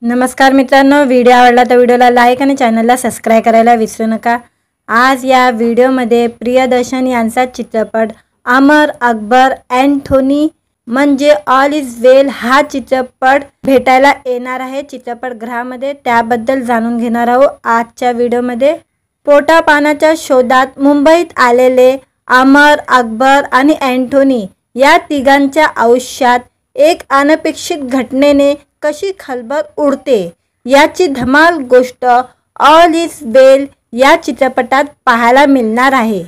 नमस्कार मित्रांनो, व्हिडिओ आवडला तर व्हिडिओला लाईक आणि चॅनलला सबस्क्राइब करायला विसरू नका। आज या व्हिडिओमध्ये प्रियदर्शन यांचा चित्रपट अमर अकबर अँथोनी म्हणजे ऑल इज वेल हा चित्रपट भेटायला येणार आहे चित्रपटगृहामध्ये। त्याबद्दल जाणून घेणार आहोत आजच्या व्हिडिओमध्ये। पोटापाण्याच्या शोधात मुंबईत आलेले अमर, अकबर आणि अँथोनी या तिघांच्या आयुष्यात एक अनपेक्षित घटनेने कशी खळबळ उडते याची धमाल गोष्ट ऑल इज वेल या चित्रपटात पाहायला मिळणार आहे।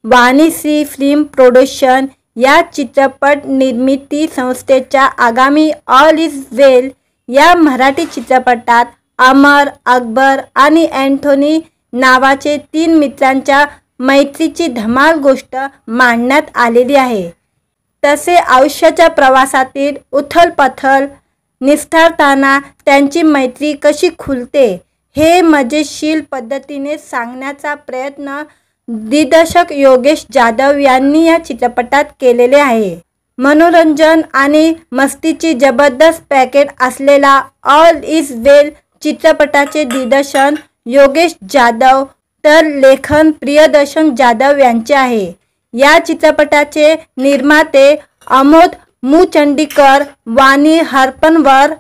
वाणीश्री फिल्म प्रोडक्शन या चित्रपट निर्मिती संस्थेच्या आगामी ऑल इज वेल या मराठी चित्रपटात अमर, अकबर आणि अँथोनी नावाचे 3 मित्रांच्या मैत्रीची धमाल गोष्ट मांडण्यात आलेली आहे। तसे आयुष्याच्या प्रवासातील उथल-पुथल निस्तारताना त्यांची मैत्री कशी खुलते हे मजेशीर पद्धतीने सांगण्याचा प्रयत्न दिग्दर्शक योगेश जाधव यांनी या चित्रपटात केलेले आहे। मनोरंजन आणि मस्तीची जबरदस्त पॅकेज असलेला ऑल इज वेल चित्रपटाचे दिग्दर्शन योगेश जाधव तर लेखन प्रियदर्शन जाधव यांचे आहे। या चित्रपटाचे निर्माते अमोद मुचंडीकर वाणी हरपनवर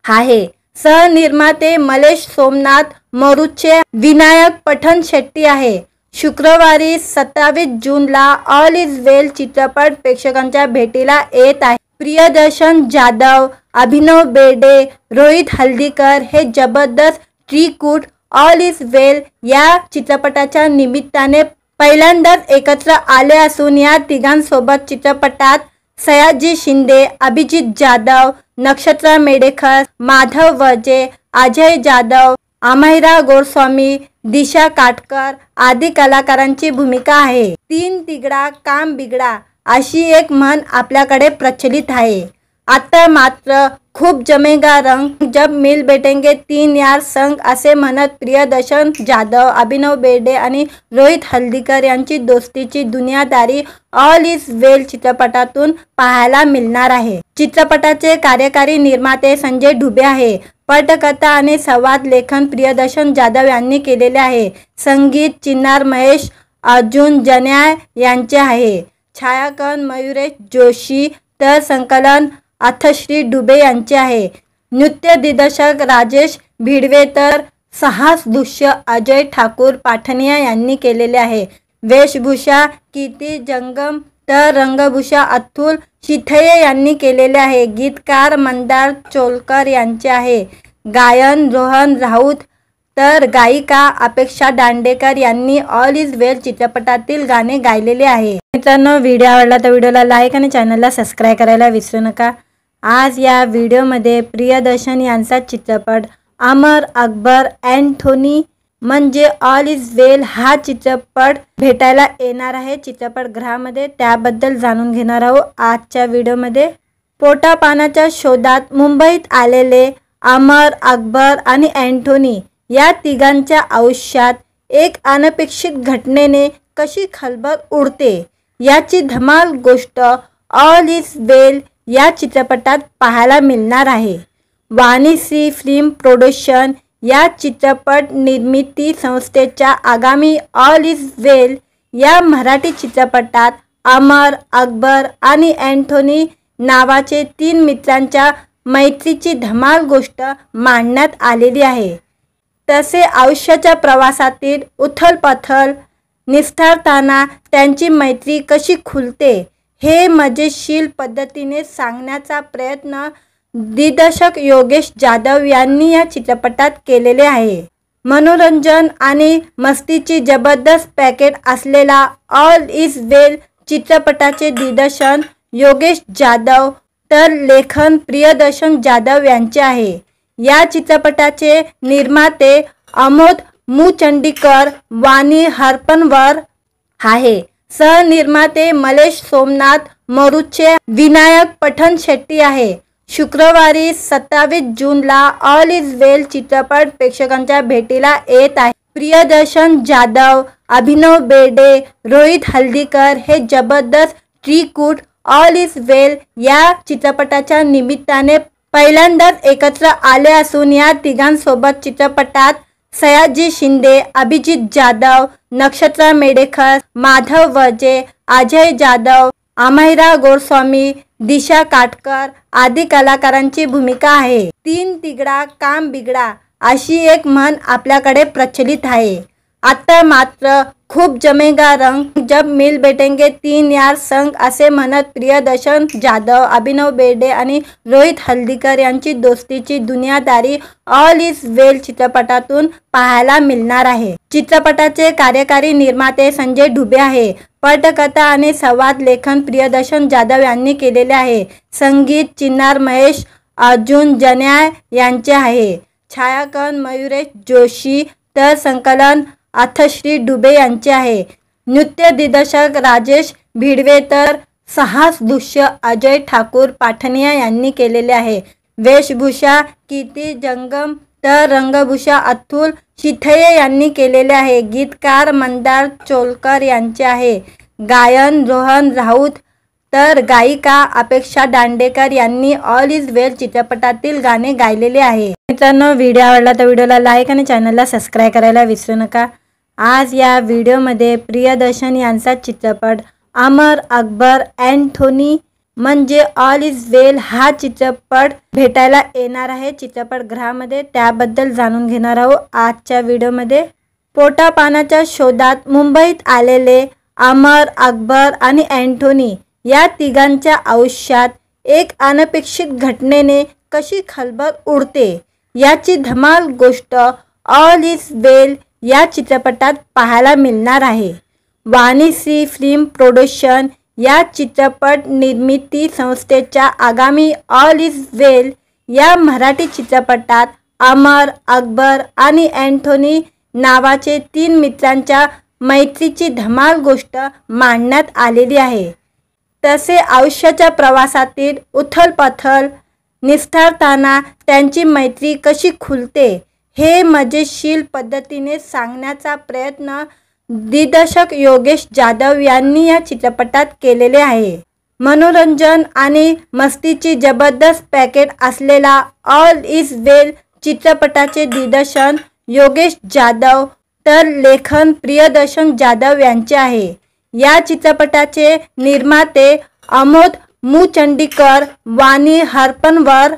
आहे। सहनिर्माते मलेश सोमनाथ मोरूचे विनायक पठण शेट्टी आहे। शुक्रवारी 27 जूनला ऑल इज वेल चित्रपट प्रेक्षकांच्या भेटीला येत आहे। प्रियदर्शन जाधव, अभिनव बेर्डे, रोहित हल्दीकर हे जबरदस्त ट्रिब्यूट ऑल इज वेल या चित्रपटाच्या निमित्ताने पहिल्यांदाच एकत्र आले असून या तिघांसोबत चित्रपटात सयाजी शिंदे, अभिजित जाधव, नक्षत्रा मेडेकर, माधव वजे, अजय जाधव, अमैरा गोस्वामी, दिशा काटकर आदी कलाकारांची भूमिका आहे। 3 तिगडा काम बिगडा अशी एक म्हण आपल्याकडे प्रचलित आहे। आता मात्र खूप जमेगा रंग जब मिल बैठेंगे 3 यार संग असे म्हणत प्रियदर्शन जाधव, अभिनव बेर्डे आणि रोहित हल्दीकर यांची दोस्तीची दुनियादारी ऑल इज वेल चित्रपटातून पाहायला मिळणार आहे। चित्रपटाचे कार्यकारी निर्माते संजय डुबे आहे। पटकथा आणि संवाद लेखन प्रियदर्शन जाधव यांनी केलेले आहे। संगीत चिन्नार महेश अर्जुन जन्याय यांचे आहे। छायाकन मयुरेश जोशी तर संकलन अथश्री डुबे यांचे आहे। नृत्य दिग्दर्शक राजेश भिडवे तर साहस दृश्य अजय ठाकूर पाठनिया यांनी केलेले आहे। वेशभूषा कीर्ती जंगम तर रंगभूषा अतुल शिथये यांनी केलेले आहे। गीतकार मंदार चोलकर यांचे आहे। गायन रोहन राऊत तर गायिका अपेक्षा दांडेकर यांनी ऑल इज वेल चित्रपटातील गाणे गायलेले आहे। मित्रांनो, व्हिडिओ आवडला तर व्हिडिओला लाईक आणि चॅनलला सबस्क्राइब करायला विसरू नका। आज या व्हिडिओमध्ये प्रियदर्शन यांचा चित्रपट अमर, अकबर अँथोनी म्हणजे ऑल इज वेल हा चित्रपट भेटायला येणार आहे चित्रपटगृहामध्ये। त्याबद्दल जाणून घेणार आहोत आजच्या व्हिडिओमध्ये। पोटापाण्याच्या शोधात मुंबईत आलेले अमर, अकबर आणि अँथोनी या तिघांच्या आयुष्यात एक अनपेक्षित घटनेने कशी खळबळ उडते याची धमाल गोष्ट ऑल इज वेल या चित्रपटात पाहायला मिळणार आहे। वाणीश्री फिल्म प्रोडक्शन या चित्रपट निर्मिती संस्थेच्या आगामी ऑल इज वेल या मराठी चित्रपटात अमर, अकबर आणि अँथोनी नावाचे 3 मित्रांच्या मैत्रीची धमाल गोष्ट मांडण्यात आलेली आहे। तसे आयुष्याच्या प्रवासातील उथल-पुथल निस्तारताना त्यांची मैत्री कशी खुलते हे मजेशीर पद्धतीने सांगण्याचा प्रयत्न दिग्दर्शक योगेश जाधव यांनी या चित्रपटात केलेले आहे। मनोरंजन आणि मस्तीची जबरदस्त पॅकेज असलेला ऑल इज वेल चित्रपटाचे दिग्दर्शन योगेश जाधव तर लेखन प्रियदर्शन जाधव यांचे आहे। या चित्रपटाचे निर्माते अमोद मुचंडीकर वाणी हरपनवर आहे। सहनिर्माते मलेश सोमनाथ मोरूचे विनायक पठण शेट्टी आहे। शुक्रवारी 27 जूनला ऑल इज वेल चित्रपट प्रेक्षकांच्या भेटीला येत आहे। प्रियदर्शन जाधव, अभिनव बेर्डे, रोहित हल्दीकर हे जबरदस्त ट्रिब्यूट ऑल इज वेल या चित्रपटाच्या निमित्ताने पहिल्यांदाच एकत्र आले असून या तिघांसोबत चित्रपटात सयाजी शिंदे, अभिजित जाधव, नक्षत्रा मेडेकर, माधव वजे, अजय जाधव, अमायरा गोस्वामी, दिशा काटकर आदी कलाकारांची भूमिका आहे। तीन तिगड़ा काम बिगड़ा अशी एक म्हण आपल्याकडे प्रचलित आहे। आता मात्र खूप जमेगा रंग जब मिल बैठेंगे तीन यार संग असे म्हणत प्रियदर्शन जाधव, अभिनव बेर्डे आणि रोहित हल्दीकर यांची दोस्तीची दुनियादारी ऑल इज वेल चित्रपटातून पाहायला मिळणार आहे। चित्रपटाचे कार्यकारी निर्माते संजय डुबे आहे। पटकथा आणि संवाद लेखन प्रियदर्शन जाधव यांनी केलेले आहे। संगीत चिन्नार महेश अर्जुन जन्याय यांचे आहे। छायांकन मयुरेश जोशी तर संकलन अथश्री डुबे यांचे आहे। नृत्य दिग्दर्शक राजेश भिडवे तर साहस दृश्य अजय ठाकूर पाठनिया यांनी केलेले आहे। वेशभूषा कीर्ती जंगम तर रंगभूषा अतुल शिथये यांनी केलेले आहे। गीतकार मंदार चोलकर यांचे आहे। गायन रोहन राऊत तर गायिका अपेक्षा दांडेकर यांनी ऑल इज वेल चित्रपटातील गाणे गायलेले आहे। मित्रांनो, व्हिडिओ आवडला तर व्हिडिओला लाईक आणि चॅनलला सबस्क्राइब करायला विसरू नका। आज या व्हिडिओमध्ये प्रियदर्शन यांचा चित्रपट अमर अकबर अँथोनी म्हणजे ऑल इज वेल हा चित्रपट भेटायला येणार आहे चित्रपटगृहामध्ये, त्याबद्दल जाणून घेणार आहोत आजच्या व्हिडिओमध्ये। पोटापाण्याच्या शोधात मुंबईत आलेले अमर अकबर आणि अँथोनी या तिघांच्या आयुष्यात एक अनपेक्षित घटनेने कशी खळबळ उडते याची धमाल गोष्ट ऑल इज वेल या चित्रपटात पाहायला मिळणार आहे। वाणीश्री फिल्म प्रोडक्शन या चित्रपट निर्मिती संस्थेच्या आगामी ऑल इज वेल या मराठी चित्रपटात अमर अकबर आणि अँथोनी नावाचे तीन मित्रांच्या मैत्रीची धमाल गोष्ट मांडण्यात आलेली आहे। तसे आयुष्याच्या प्रवासातील उथलपथल निस्तारताना त्यांची मैत्री कशी खुलते हे मजेशीर पद्धतीने सांगण्याचा प्रयत्न दिग्दर्शक योगेश जाधव यांनी या चित्रपटात केलेले आहे। मनोरंजन आणि मस्तीची जबरदस्त पॅकेज असलेला ऑल इज वेल चित्रपटाचे दिग्दर्शन योगेश जाधव तर लेखन प्रियदर्शन जाधव यांचे आहे। या चित्रपटाचे निर्माते अमोद मुचंडीकर वाणी हरपनवर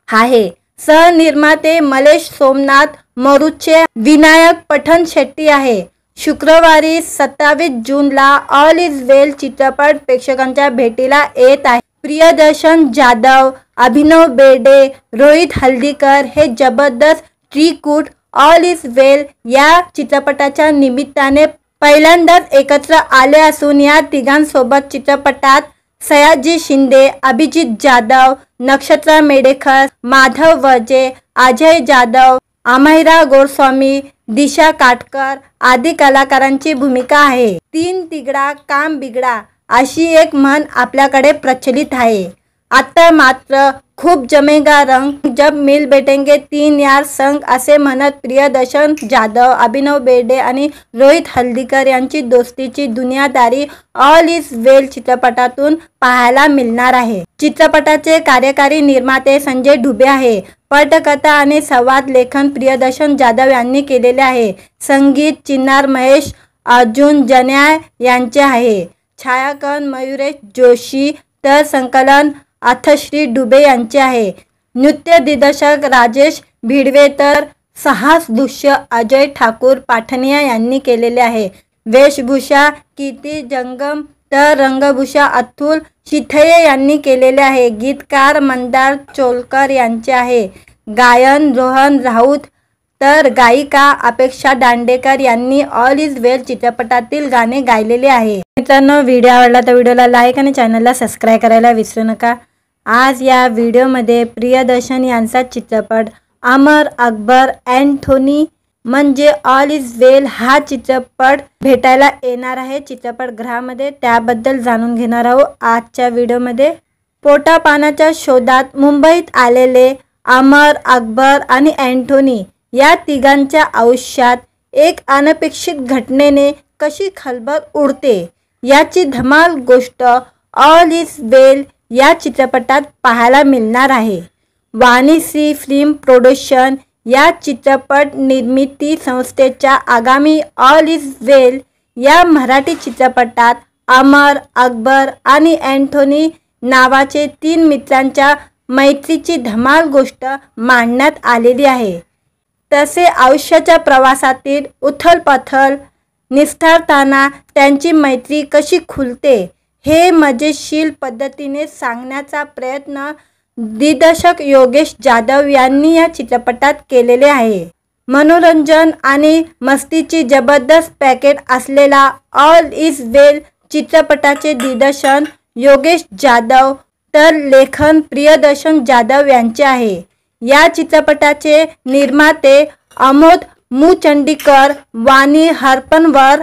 आहे। सहनिर्माते मलेश सोमनाथ मरुचे विनायक पठण शेट्टी आहे। शुक्रवारी 27 जूनला ऑल इज वेल चित्रपट प्रेक्षकांच्या भेटीला येत आहे। प्रियदर्शन जाधव, अभिनव बेर्डे, रोहित हल्दीकर हे जबरदस्त ट्रिब्यूट ऑल इज वेल या चित्रपटाच्या निमित्ताने पहिल्यांदाच एकत्र आले असून या तिघांसोबत चित्रपटात सयाजी शिंदे, अभिजित जाधव, नक्षत्रा मेडेकर, माधव वजे, अजय जाधव, अमायरा गोस्वामी, दिशा काटकर आदी कलाकारांची भूमिका आहे। तीन तिगड़ा काम बिगड़ा अशी एक म्हण आपल्याकडे प्रचलित आहे। आता मात्र खूप जमेगा रंग जब मिल बैठेंगे तीन यार संग असे म्हणत प्रियदर्शन जाधव, अभिनव बेर्डे आणि रोहित हल्दीकर यांची दोस्तीची दुनियादारी ऑल इज वेल चित्रपटातून पाहायला मिळणार आहे। चित्रपटाचे कार्यकारी निर्माते संजय डुबे आहे। पटकथा आणि संवाद लेखन प्रियदर्शन जाधव यांनी केलेले आहे। संगीत चिन्नार महेश अर्जुन जन्याय यांचे आहे। छायांकन मयुरेश जोशी तर संकलन अथश्री डुबे यांचे आहे। नृत्य दिग्दर्शक राजेश भिडवे तर साहस दृश्य अजय ठाकूर पाठनिया यांनी केलेले आहे। वेशभूषा कीर्ती जंगम तर रंगभूषा अतुल शिथये यांनी केलेले आहे। गीतकार मंदार चोलकर यांचे आहे। गायन रोहन राऊत तर गायिका अपेक्षा दांडेकर यांनी ऑल इज वेल चित्रपटातील गाणे गायलेले आहे। मित्रांनो, व्हिडिओ आवडला तर व्हिडिओला लाईक आणि चॅनलला सबस्क्राइब करायला विसरू नका। आज या व्हिडिओमध्ये प्रियदर्शन यांचा चित्रपट अमर अकबर अँथोनी म्हणजे ऑल इज वेल हा चित्रपट भेटायला येणार आहे चित्रपटगृहामध्ये, त्याबद्दल जाणून घेणार आहोत आजच्या व्हिडिओमध्ये। पोटापाण्याच्या शोधात मुंबईत आलेले अमर अकबर आणि अँथोनी या तिघांच्या आयुष्यात एक अनपेक्षित घटनेने कशी खळबळ उडते याची धमाल गोष्ट ऑल इज वेल या चित्रपटात पाहायला मिळणार आहे। वाणीश्री फिल्म प्रोडक्शन या चित्रपट निर्मिती संस्थेच्या आगामी ऑल इज वेल या मराठी चित्रपटात अमर, अकबर आणि अँथोनी नावाचे 3 मित्रांच्या मैत्रीची धमाल गोष्ट मांडण्यात आलेली आहे। तसे आयुष्याच्या प्रवासातील उथलपाथल निस्तारताना त्यांची मैत्री कशी खुलते हे मजेशीर पद्धतीने सांगण्याचा प्रयत्न दिग्दर्शक योगेश जाधव यांनी या चित्रपटात केलेले आहे। मनोरंजन आणि मस्तीची जबरदस्त पॅकेज असलेला ऑल इज वेल चित्रपटाचे दिग्दर्शन योगेश जाधव तर लेखन प्रियदर्शन जाधव यांचे आहे। या चित्रपटाचे निर्माते अमोद मुचंडीकर, वाणी हरपनवर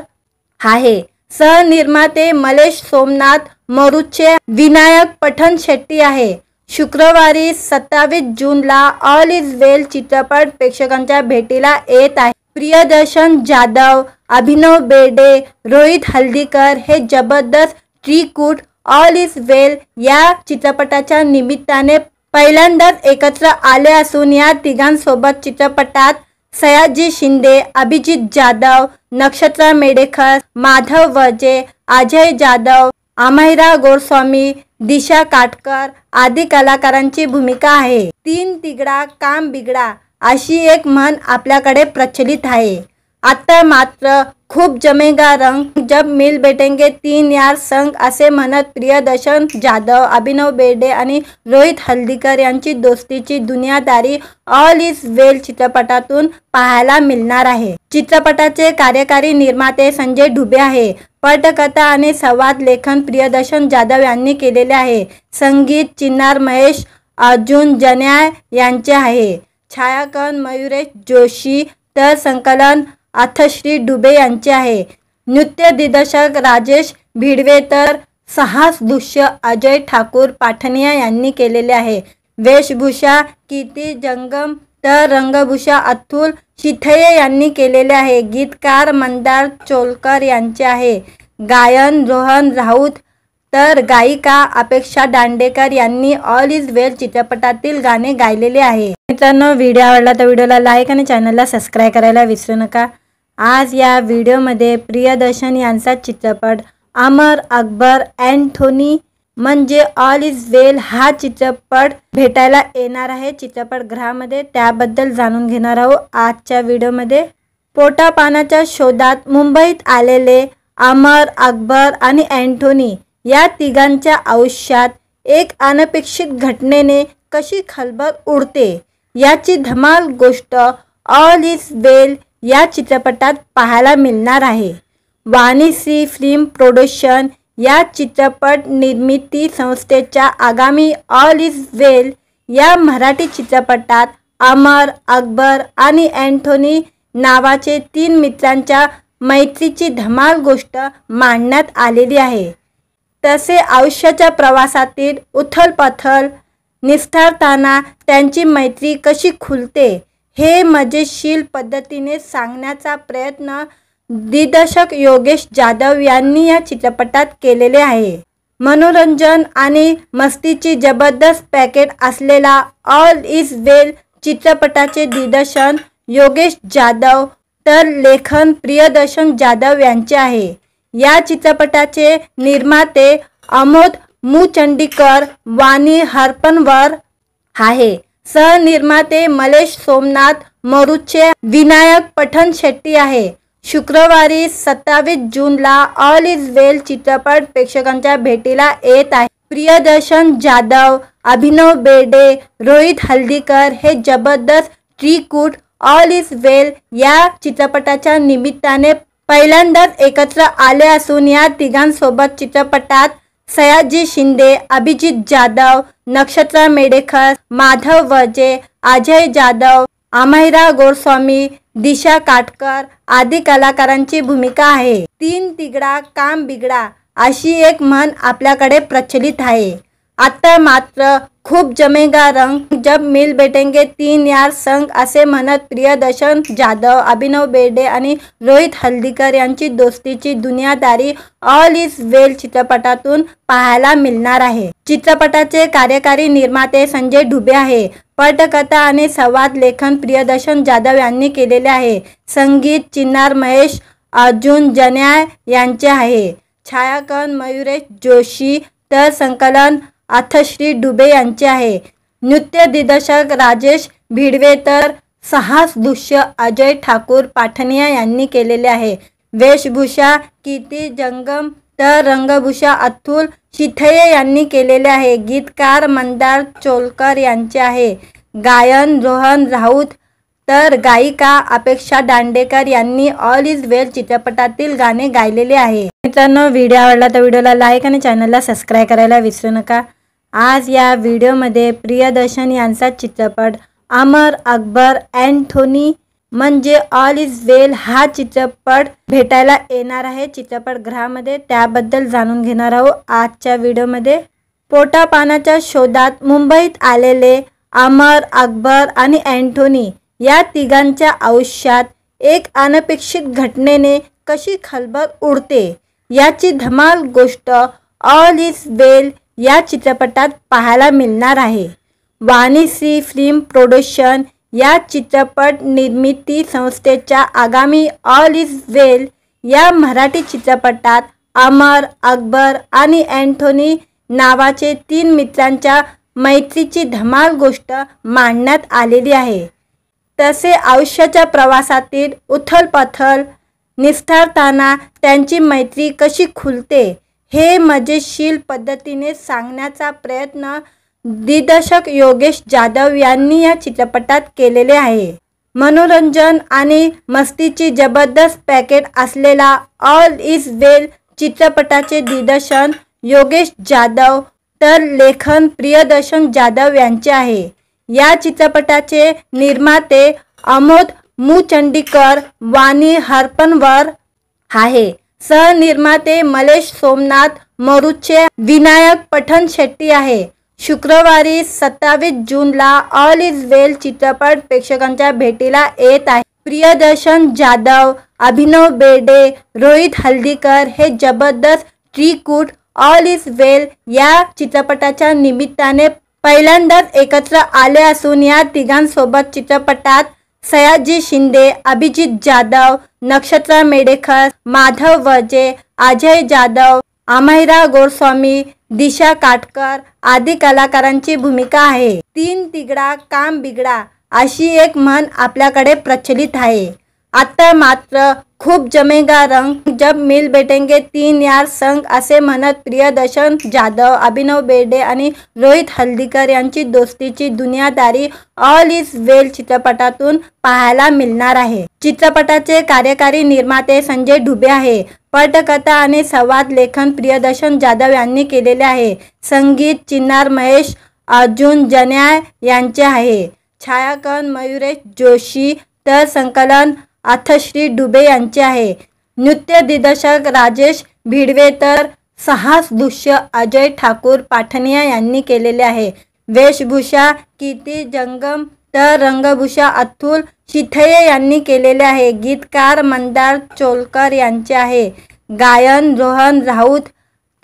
आहे। सहनिर्माते मलेश सोमनाथ मरुचे, विनायक पठण शेट्टी आहे। शुक्रवारी 27 जूनला ऑल इज वेल चित्रपट प्रेक्षकांच्या भेटीला येत आहे। प्रियदर्शन जाधव, अभिनव बेर्डे, रोहित हल्दीकर हे जबरदस्त त्रिकूट ऑल इज वेल या चित्रपटाच्या निमित्ताने पहिल्यांदाच एकत्र आले असून या तिघांसोबत चित्रपटात सयाजी शिंदे, अभिजित जाधव, नक्षत्रा मेडेकर, माधव वजे, अजय जाधव, अमायरा गोस्वामी, दिशा काटकर आदी कलाकारांची भूमिका आहे। 3 तिगड़ा काम बिगड़ा अशी एक म्हण आपल्याकडे प्रचलित आहे। आता मात्र खूप जमेगा रंग जब मिल बैठेंगे 3 यार संग असे म्हणत प्रियदर्शन जाधव, अभिनव बेर्डे आणि रोहित हल्दीकर यांची दोस्तीची दुनियादारी ऑल इज वेल चित्रपटातून पाहायला मिळणार आहे। चित्रपटाचे कार्यकारी निर्माते संजय ढुबे आहे। पटकथा आणि संवाद लेखन प्रियदर्शन जाधव यांनी केलेले आहे। संगीत चिन्नार महेश अर्जुन जन्याय यांचे आहे। छायांकन मयुरेश जोशी तर संकलन अथश्री डुबे यांचे आहे। नृत्य दिग्दर्शक राजेश भिडवे तर साहस दृश्य अजय ठाकूर पाठनिया यांनी केलेले आहे। वेशभूषा कीर्ती जंगम तर रंगभूषा अतुल शिथये यांनी केलेले आहे। गीतकार मंदार चोलकर यांचे आहे। गायन रोहन राऊत तर गायिका अपेक्षा दांडेकर यांनी ऑल इज वेल चित्रपटातील गाणे गायलेले आहे। मित्रांनो, व्हिडिओ आवडला तर व्हिडिओला लाईक आणि चॅनलला सबस्क्राइब करायला विसरू नका। आज या व्हिडिओमध्ये प्रियदर्शन यांचा चित्रपट अमर, अकबर, अँथोनी म्हणजे ऑल इज वेल हा चित्रपट भेटायला येणार आहे चित्रपटगृहामध्ये, त्याबद्दल जाणून घेणार आहोत आजच्या व्हिडिओमध्ये। पोटापाण्याच्या शोधात मुंबईत आलेले अमर, अकबर आणि अँथोनी या तिघांच्या आयुष्यात एक अनपेक्षित घटनेने कशी खळबळ उडते याची धमाल गोष्ट ऑल इज वेल या चित्रपटात पाहायला मिळणार आहे। वाणीश्री फिल्म प्रोडक्शन या चित्रपट निर्मिती संस्थेच्या आगामी ऑल इज वेल या मराठी चित्रपटात अमर, अकबर आणि अँथोनी नावाचे 3 मित्रांच्या मैत्रीची धमाल गोष्ट मांडण्यात आलेली आहे। तसे आयुष्याच्या प्रवासातील उथलपाथल निस्तारताना त्यांची मैत्री कशी खुलते हे मजेशीर पद्धतीने सांगण्याचा प्रयत्न दिग्दर्शक योगेश जाधव यांनी या चित्रपटात केलेले आहे। मनोरंजन आणि मस्तीची जबरदस्त पॅकेज असलेला ऑल इज वेल चित्रपटाचे दिग्दर्शन योगेश जाधव तर लेखन प्रियदर्शन जाधव यांचे आहे। या चित्रपटाचे निर्माते अमोद मुचंडीकर, वाणी हरपनवर आहे। सहनिर्माते मलेश सोमनाथ मरुचे, विनायक पठण शेट्टी आहे। शुक्रवारी 27 जूनला ऑल इज वेल चित्रपट प्रेक्षकांच्या भेटीला येत आहे। प्रियदर्शन जाधव, अभिनव बेर्डे, रोहित हल्दीकर हे जबरदस्त त्रिकूट ऑल इज वेल या चित्रपटाच्या निमित्ताने पहिल्यांदाच एकत्र आले असून या तिघांसोबत चित्रपटात सयाजी शिंदे, अभिजित जाधव, नक्षत्रा मेडेकर, माधव वजे, अजय जाधव, अमायरा गोस्वामी, दिशा काटकर आदी कलाकारांची भूमिका आहे। 3 तिगड़ा काम बिगड़ा अशी एक म्हण आपल्याकडे प्रचलित आहे। आता मात्र खूप जमेगा रंग जब मिल बैठेंगे तीन यार संग असे म्हणत प्रियदर्शन जाधव, अभिनव बेर्डे आणि रोहित हल्दीकर यांची दोस्तीची दुनियादारी ऑल इज वेल चित्रपटातून पाहायला मिळणार आहे। चित्रपटाचे कार्यकारी निर्माते संजय डुबे आहे। पटकथा आणि संवाद लेखन प्रियदर्शन जाधव यांनी केलेले आहे। संगीत चिन्नार महेश अर्जुन जन्याय यांचे आहे। छायांकन मयुरेश जोशी तर संकलन अथश्री डुबे यांचे आहे। नृत्य दिग्दर्शक राजेश भिडवे तर साहस दृश्य अजय ठाकूर पाठनिया यांनी केलेले आहे। वेशभूषा कीर्ती जंगम तर रंगभूषा अतुल शिथये यांनी केलेले आहे। गीतकार मंदार चोलकर यांचे आहे। गायन रोहन राऊत तर गायिका अपेक्षा दांडेकर यांनी ऑल इज वेल चित्रपटातील गाणे गायलेले आहे। मित्रांनो, व्हिडिओ आवडला तर व्हिडिओला लाईक आणि चॅनलला सबस्क्राईब करायला विसरू नका। आज या व्हिडिओमध्ये प्रियदर्शन यांचा चित्रपट अमर अकबर अँथोनी म्हणजे ऑल इज वेल हा चित्रपट भेटायला येणार आहे चित्रपटगृहामध्ये, त्याबद्दल जाणून घेणार आहोत आजच्या व्हिडिओमध्ये। पोटापाण्याच्या शोधात मुंबईत आलेले अमर अकबर आणि अँथोनी या तिघांच्या आयुष्यात एक अनपेक्षित घटनेने कशी खळबळ उडते याची धमाल गोष्ट ऑल इज वेल या चित्रपटात पाहायला मिळणार आहे। वाणीश्री फिल्म प्रोडक्शन या चित्रपट निर्मिती संस्थेच्या आगामी ऑल इज वेल या मराठी चित्रपटात अमर अकबर आणि अँथोनी नावाचे तीन मित्रांच्या मैत्रीची धमाल गोष्ट मांडण्यात आलेली आहे। तसे आयुष्याच्या प्रवासातील उथलपाथल निस्तारताना त्यांची मैत्री कशी खुलते हे मजेशीर पद्धतीने सांगण्याचा प्रयत्न दिग्दर्शक योगेश जाधव यांनी या चित्रपटात केलेले आहे। मनोरंजन आणि मस्तीची जबरदस्त पॅकेज असलेला ऑल इज वेल चित्रपटाचे दिग्दर्शन योगेश जाधव तर लेखन प्रियदर्शन जाधव यांचे आहे। या चित्रपटाचे निर्माते अमोद मुचंडीकर वाणी हरपनवर आहे। सहनिर्माते मलेश सोमनाथ मरुचे विनायक पठण शेट्टी आहे। शुक्रवारी 27 जूनला ऑल इज वेल चित्रपट प्रेक्षकांच्या भेटीला येत आहे। प्रियदर्शन जाधव, अभिनव बेर्डे, रोहित हल्दीकर हे जबरदस्त त्रिकूट ऑल इज वेल या चित्रपटाच्या निमित्ताने पहिल्यांदाच एकत्र आले असून या तिघांसोबत चित्रपटात सयाजी शिंदे, अभिजित जाधव, नक्षत्रा मेडेकर, माधव वजे, अजय जाधव, अमायरा गोस्वामी, दिशा काटकर आदी कलाकारांची भूमिका आहे। तीन तिगडा काम बिगडा अशी एक म्हण आपल्याकडे प्रचलित आहे। आता मात्र खूप जमेगा रंग जब मिल बैठेंगे तीन यार संग असे म्हणत प्रियदर्शन जाधव, अभिनव बेर्डे आणि रोहित हल्दीकर यांची दोस्तीची दुनियादारी ऑल इज वेल चित्रपटातून पाहायला मिळणार आहे। चित्रपटाचे कार्यकारी निर्माते संजय डुबे आहे। पटकथा आणि संवाद लेखन प्रियदर्शन जाधव यांनी केलेले आहे। संगीत चिन्नार महेश अर्जुन जन्याय यांचे आहे। छायांकन मयुरेश जोशी तर संकलन अथश्री डुबे यांचे आहे। नृत्य दिग्दर्शक राजेश भिडवे तर साहस दृश्य अजय ठाकूर पाठनिया यांनी केलेले आहे। वेशभूषा कीर्ती जंगम तर रंगभूषा अतुल शिथये यांनी केलेले आहे। गीतकार मंदार चोलकर यांचे आहे। गायन रोहन राऊत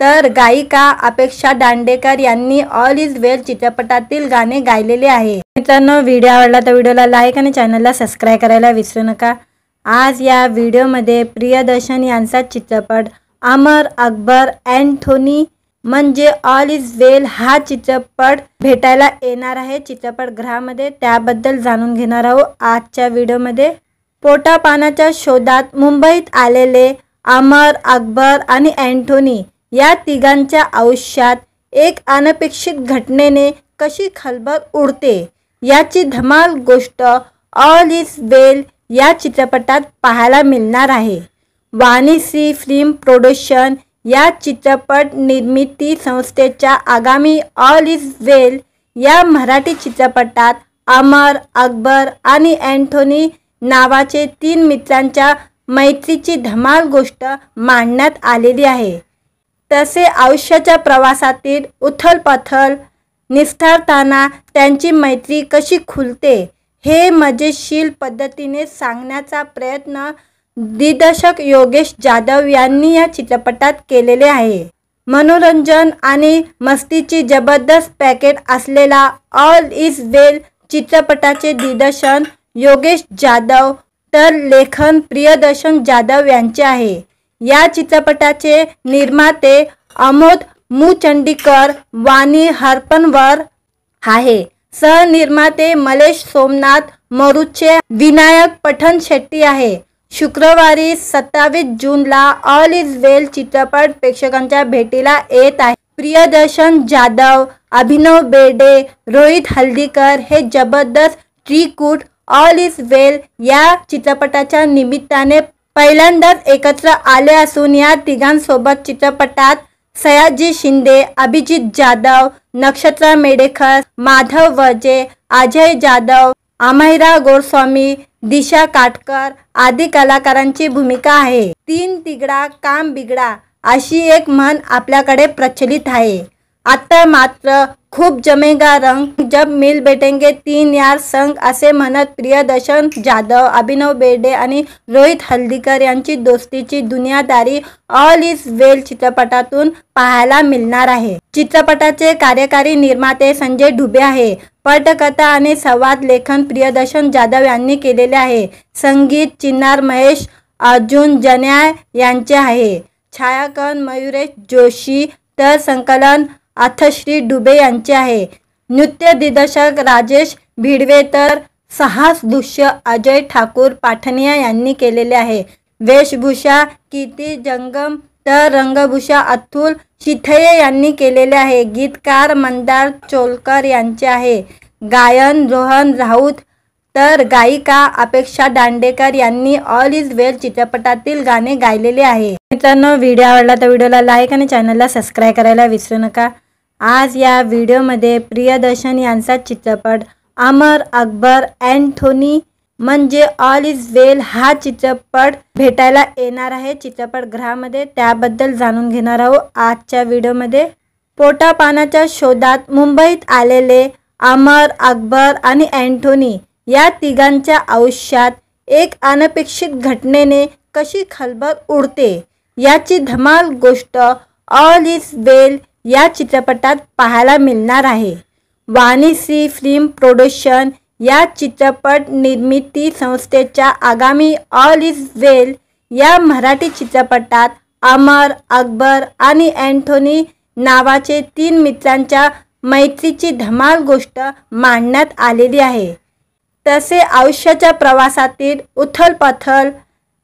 तर गायिका अपेक्षा दांडेकर यांनी ऑल इज वेल चित्रपटातील गाणे गायलेले आहे। मित्रांनो, व्हिडिओ आवडला तर व्हिडिओला लाईक आणि चॅनलला सबस्क्राईब करायला विसरू नका। आज या व्हिडिओमध्ये प्रियदर्शन यांचा चित्रपट अमर अकबर अँथोनी म्हणजे ऑल इज वेल हा चित्रपट भेटायला येणार आहे चित्रपटगृहामध्ये, त्याबद्दल जाणून घेणार आहोत आजच्या व्हिडिओमध्ये। पोटापाण्याच्या शोधात मुंबईत आलेले अमर अकबर आणि अँथोनी या तिघांच्या आयुष्यात एक अनपेक्षित घटनेने कशी खळबळ उडते याची धमाल गोष्ट ऑल इज वेल या चित्रपटात पाहायला मिळणार आहे। वाणीश्री फिल्म प्रोडक्शन या चित्रपट निर्मिती संस्थेच्या आगामी ऑल इज वेल या मराठी चित्रपटात अमर अकबर आणि अँथोनी नावाचे तीन मित्रांच्या मैत्रीची धमाल गोष्ट मांडण्यात आलेली आहे। तसे आयुष्याच्या प्रवासातील उथलपथल निस्तारताना त्यांची मैत्री कशी खुलते हे मजेशीर पद्धतीने सांगण्याचा प्रयत्न दिग्दर्शक योगेश जाधव यांनी या चित्रपटात केलेले आहे। मनोरंजन आणि मस्तीची जबरदस्त पॅकेट असलेला ऑल इज वेल चित्रपटाचे दिग्दर्शन योगेश जाधव तर लेखन प्रियदर्शन जाधव यांचे आहे। या चित्रपटाचे निर्माते अमोद मुचंडीकर वाणी हरपनवर आहे। सहनिर्माते मलेश सोमनाथ मोरूचे विनायक पठण शेट्टी आहे। शुक्रवारी 27 जूनला ऑल इज वेल चित्रपट प्रेक्षकांच्या भेटीला येत आहे। प्रियदर्शन जाधव, अभिनव बेर्डे, रोहित हल्दीकर हे जबरदस्त ट्रिब्यूट ऑल इज वेल या चित्रपटाच्या निमित्ताने पहिल्यांदाच एकत्र आले असून या तिघांसोबत चित्रपटात सयाजी शिंदे, अभिजित जाधव, नक्षत्रा मेडेकर, माधव वजे, अजय जाधव, अमायरा गोस्वामी, दिशा काटकर आदी कलाकारांची भूमिका आहे। तीन तिगड़ा काम बिगड़ा अशी एक म्हण आपल्याकडे प्रचलित आहे। आता मात्र खूप जमेगा रंग जब मिल बैठेंगे तीन यार संग असे म्हणत प्रियदर्शन जाधव, अभिनव बेर्डे आणि रोहित हल्दीकर यांची दोस्तीची दुनियादारी ऑल इज वेल चित्रपटातून पाहायला मिळणार आहे। चित्रपटाचे कार्यकारी निर्माते संजय ढुबे आहे। पटकथा आणि संवाद लेखन प्रियदर्शन जाधव यांनी केलेले आहे। संगीत चिन्नार महेश अर्जुन जन्याय यांचे आहे। छायांकन मयुरेश जोशी तर संकलन अथश्री डुबे यांचे आहे। नृत्य दिग्दर्शक राजेश भिडवे तर साहस दृश्य अजय ठाकूर पाठनिया यांनी केलेले आहे। वेशभूषा कीर्ती जंगम तर रंगभूषा अतुल शिथये यांनी केलेले आहे। गीतकार मंदार चोलकर यांचे आहे। गायन रोहन राऊत तर गायिका अपेक्षा दांडेकर यांनी ऑल इज वेल चित्रपटातील गाणे गायलेले आहे। मित्रांनो, व्हिडिओ आवडला तर व्हिडिओला लाईक आणि चॅनलला सबस्क्राईब करायला विसरू नका। आज या व्हिडिओमध्ये प्रियदर्शन यांचा चित्रपट अमर अकबर अँथोनी म्हणजे ऑल इज वेल हा चित्रपट भेटायला येणार आहे चित्रपटगृहामध्ये, त्याबद्दल जाणून घेणार आहोत आजच्या व्हिडिओमध्ये। पोटापाण्याच्या शोधात मुंबईत आलेले अमर, अकबर आणि अँथोनी या तिघांच्या आयुष्यात एक अनपेक्षित घटनेने कशी खळबळ उडते याची धमाल गोष्ट ऑल इज वेल या चित्रपटात पाहायला मिळणार आहे। वाणीश्री फिल्म प्रोडक्शन या चित्रपट निर्मिती संस्थेच्या आगामी ऑल इज वेल या मराठी चित्रपटात अमर, अकबर आणि अँथोनी नावाचे तीन मित्रांच्या मैत्रीची धमाल गोष्ट मांडण्यात आलेली आहे। तसे आयुष्याच्या प्रवासातील उथलपथल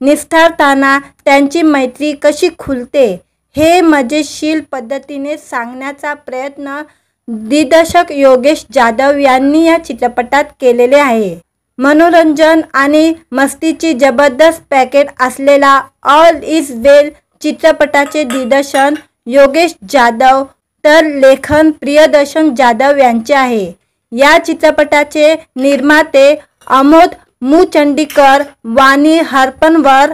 निस्तारताना त्यांची मैत्री कशी खुलते हे मजेशीर पद्धतीने सांगण्याचा प्रयत्न दिग्दर्शक योगेश जाधव यांनी या चित्रपटात केलेले आहे। मनोरंजन आणि मस्तीची जबरदस्त पॅकेट असलेला ऑल इज वेल चित्रपटाचे दिग्दर्शन योगेश जाधव तर लेखन प्रियदर्शन जाधव यांचे आहे। या चित्रपटाचे निर्माते अमोद मुचंडीकर वाणी हरपनवर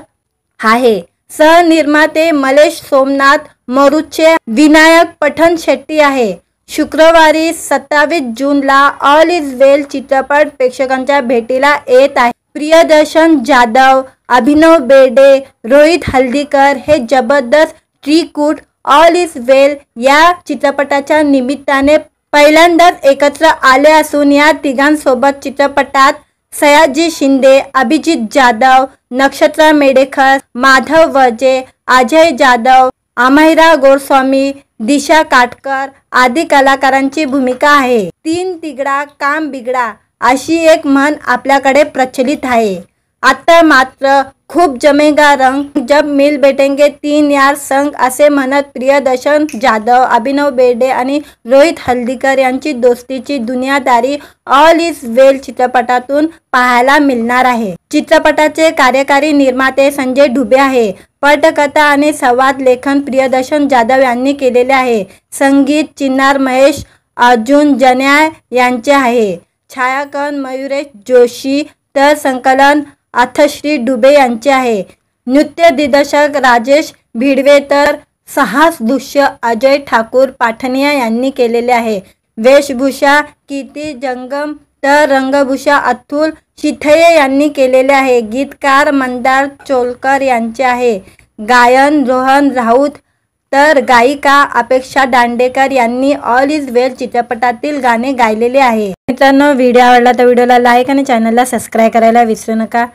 आहे। सहनिर्माते मलेश सोमनाथ मोरूचे विनायक पठण शेट्टी आहे। शुक्रवारी 27 जूनला ऑल इज वेल चित्रपट प्रेक्षकांच्या भेटीला येत आहे। प्रियदर्शन जाधव, अभिनव बेर्डे, रोहित हल्दीकर हे जबरदस्त ट्रिब्यूट ऑल इज वेल या चित्रपटाच्या निमित्ताने पहिल्यांदाच एकत्र आले असून या तिघांसोबत चित्रपटात सयाजी शिंदे, अभिजित जाधव, नक्षत्रा मेडेकर, माधव वजे, अजय जाधव, अमायरा गोस्वामी, दिशा काटकर आदी कलाकारांची भूमिका आहे। तीन तिगड़ा काम बिगड़ा अशी एक म्हण आपल्याकडे प्रचलित आहे। आता मात्र खूप जमेगा रंग जब मिल बैठेंगे तीन यार संग असे म्हणत प्रियदर्शन जाधव, अभिनव बेर्डे आणि रोहित हल्दीकर यांची दोस्तीची दुनियादारी ऑल इज वेल चित्रपटातून पाहायला मिळणार आहे। चित्रपटाचे कार्यकारी निर्माते संजय ढुबे आहे। पटकथा आणि संवाद लेखन प्रियदर्शन जाधव यांनी केलेले आहे। संगीत चिन्नार महेश अर्जुन जन्याय यांचे आहे। छायांकन मयुरेश जोशी तर संकलन अथश्री डुबे यांचे आहे। नृत्य दिग्दर्शक राजेश भिडवे तर साहस दृश्य अजय ठाकूर पाठनिया यांनी केलेले आहे। वेशभूषा कीर्ती जंगम तर रंगभूषा अतुल शिथये यांनी केलेले आहे। गीतकार मंदार चोलकर यांचे आहे। गायन रोहन राऊत तर गायिका अपेक्षा दांडेकर यांनी ऑल इज वेल चित्रपटातील गाणे गायलेले आहे। मित्रांनो, व्हिडिओ आवडला तर व्हिडिओला लाईक आणि चॅनलला सबस्क्राईब करायला विसरू नका।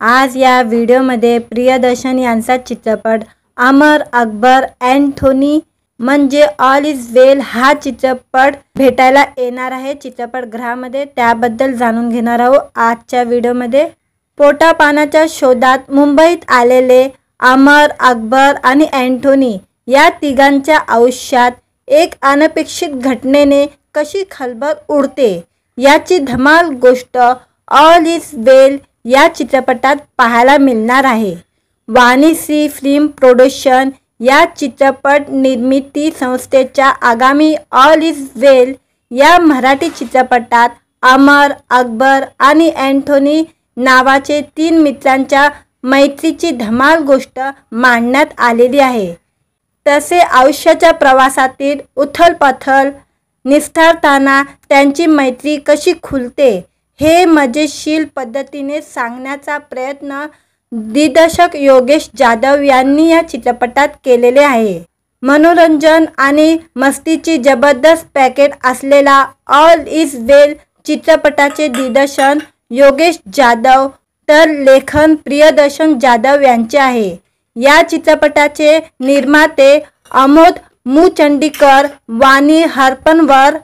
आज या व्हिडिओमध्ये प्रियदर्शन यांचा चित्रपट अमर अकबर अँथोनी म्हणजे ऑल इज वेल हा चित्रपट भेटायला येणार आहे चित्रपटगृहामध्ये, त्याबद्दल जाणून घेणार आहोत आजच्या व्हिडिओमध्ये। पोटापाण्याच्या शोधात मुंबईत आलेले अमर अकबर आणि अँथोनी या तिघांच्या आयुष्यात एक अनपेक्षित घटनेने कशी खळबळ उडते याची धमाल गोष्ट ऑल इज वेल या चित्रपटात पाहायला मिळणार आहे। वाणीश्री फिल्म प्रोडक्शन या चित्रपट निर्मिती संस्थेच्या आगामी ऑल इज वेल या मराठी चित्रपटात अमर अकबर आणि अँथोनी नावाचे 3 मित्रांच्या मैत्रीची धमाल गोष्ट मांडण्यात आलेली आहे। तसे आयुष्याच्या प्रवासातील उथलपाथल निस्तारताना त्यांची मैत्री कशी खुलते हे मजेशीर पद्धतीने सांगण्याचा प्रयत्न दिग्दर्शक योगेश जाधव यांनी या चित्रपटात केलेले आहे। मनोरंजन आणि मस्तीची जबरदस्त पॅकेज असलेला ऑल इज वेल चित्रपटाचे दिग्दर्शन योगेश जाधव तर लेखन प्रियदर्शन जाधव यांचे आहे। या चित्रपटाचे निर्माते अमोद मुचंडीकर वाणी हरपनवर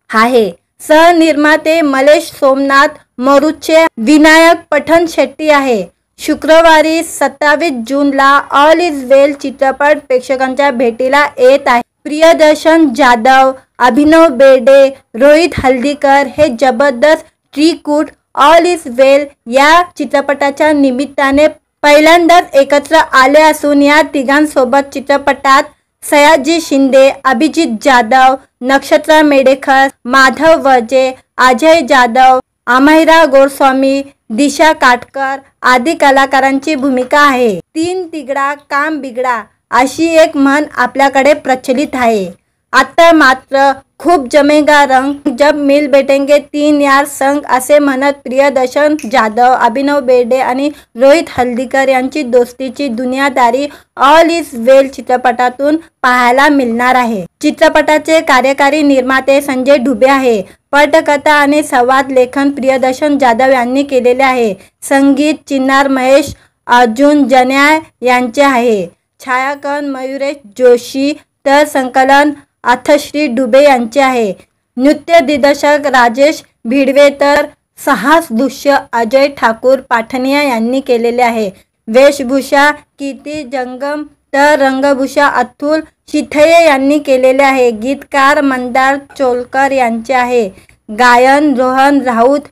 आहे। सहनिर्माते मलेश सोमनाथ मरुचे विनायक पठण शेट्टी आहे। शुक्रवारी 27 जूनला ऑल इज वेल चित्रपट प्रेक्षकांच्या भेटीला येत आहे। प्रियदर्शन जाधव, अभिनव बेर्डे, रोहित हल्दीकर हे जबरदस्त त्रिकूट ऑल इज वेल या चित्रपटाच्या निमित्ताने पहिल्यांदाच एकत्र आले असून या तिघांसोबत चित्रपटात सयाजी शिंदे, अभिजित जाधव, नक्षत्रा मेडेकर, माधव वजे, अजय जाधव, अमैरा गोस्वामी, दिशा काटकर आदी कलाकारांची भूमिका आहे। 3 तिगडा काम बिगडा अशी एक म्हण आपल्याकडे प्रचलित आहे। आता मात्र खूप जमेगा रंग जब मिल बैठेंगे 3 यार संग असे म्हणत प्रियदर्शन जाधव, अभिनव बेर्डे आणि रोहित हल्दीकर यांची दोस्तीची दुनियादारी ऑल इज वेल चित्रपटातून पाहायला मिळणार आहे। चित्रपटाचे कार्यकारी निर्माते संजय डुबे आहे। पटकथा आणि संवाद लेखन प्रियदर्शन जाधव यांनी केलेले आहे। संगीत चिन्नार महेश अर्जुन जन्याय यांचे आहे। छायाकन मयुरेश जोशी तर संकलन अथश्री डुबे यांचे आहे। नृत्य दिग्दर्शक राजेश भिडवे तर साहस दृश्य अजय ठाकूर पाठनिया यांनी केलेले आहे। वेशभूषा कीर्ती जंगम तर रंगभूषा अतुल शिथये यांनी केलेले आहे। गीतकार मंदार चोलकर यांचे आहे। गायन रोहन राऊत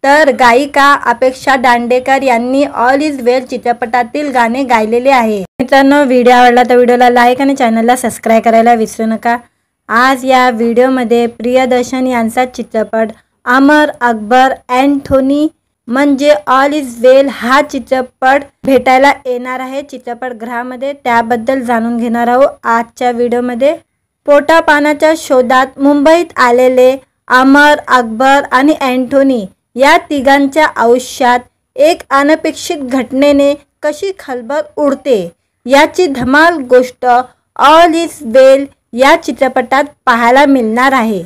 तर गायिका अपेक्षा दांडेकर यांनी ऑल इज वेल चित्रपटातील गाणे गायलेले आहे। मित्रांनो, व्हिडिओ आवडला तर व्हिडिओला लाईक आणि चॅनलला सबस्क्राईब करायला विसरू नका। आज या व्हिडिओमध्ये प्रियदर्शन यांचा चित्रपट अमर अकबर अँथोनी म्हणजे ऑल इज वेल हा चित्रपट भेटायला येणार आहे चित्रपटगृहामध्ये, त्याबद्दल जाणून घेणार आहोत आजच्या व्हिडिओमध्ये। पोटापाण्याच्या शोधात मुंबईत आलेले अमर अकबर आणि अँथोनी या तिघांच्या आयुष्यात एक अनपेक्षित घटनेने कशी खळबळ उडते याची धमाल गोष्ट ऑल इज वेल या चित्रपटात पाहायला मिळणार आहे।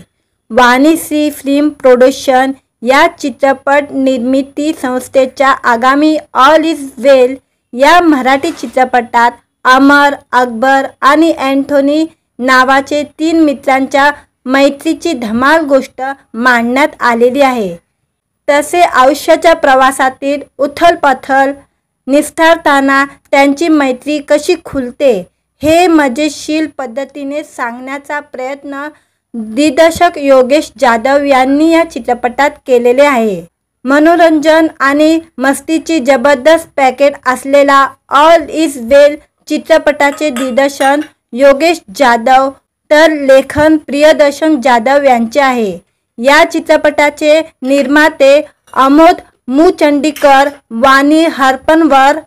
वाणीश्री फिल्म प्रोडक्शन या चित्रपट निर्मिती संस्थेच्या आगामी ऑल इज वेल या मराठी चित्रपटात अमर अकबर आणि अँथोनी नावाचे 3 मित्रांच्या मैत्रीची धमाल गोष्ट मांडण्यात आलेली आहे। तसे आयुष्याच्या प्रवासातील उथलपाथल निस्तारताना त्यांची मैत्री कशी खुलते हे मजेशीर पद्धतीने सांगण्याचा प्रयत्न दिग्दर्शक योगेश जाधव यांनी या चित्रपटात केलेले आहे। मनोरंजन आणि मस्तीची जबरदस्त पॅकेज असलेला ऑल इज वेल चित्रपटाचे दिग्दर्शन योगेश जाधव तर लेखन प्रियदर्शन जाधव यांचे आहे। या चित्रपटाचे निर्माते अमोद मुचंडीकर वाणी हरपनवर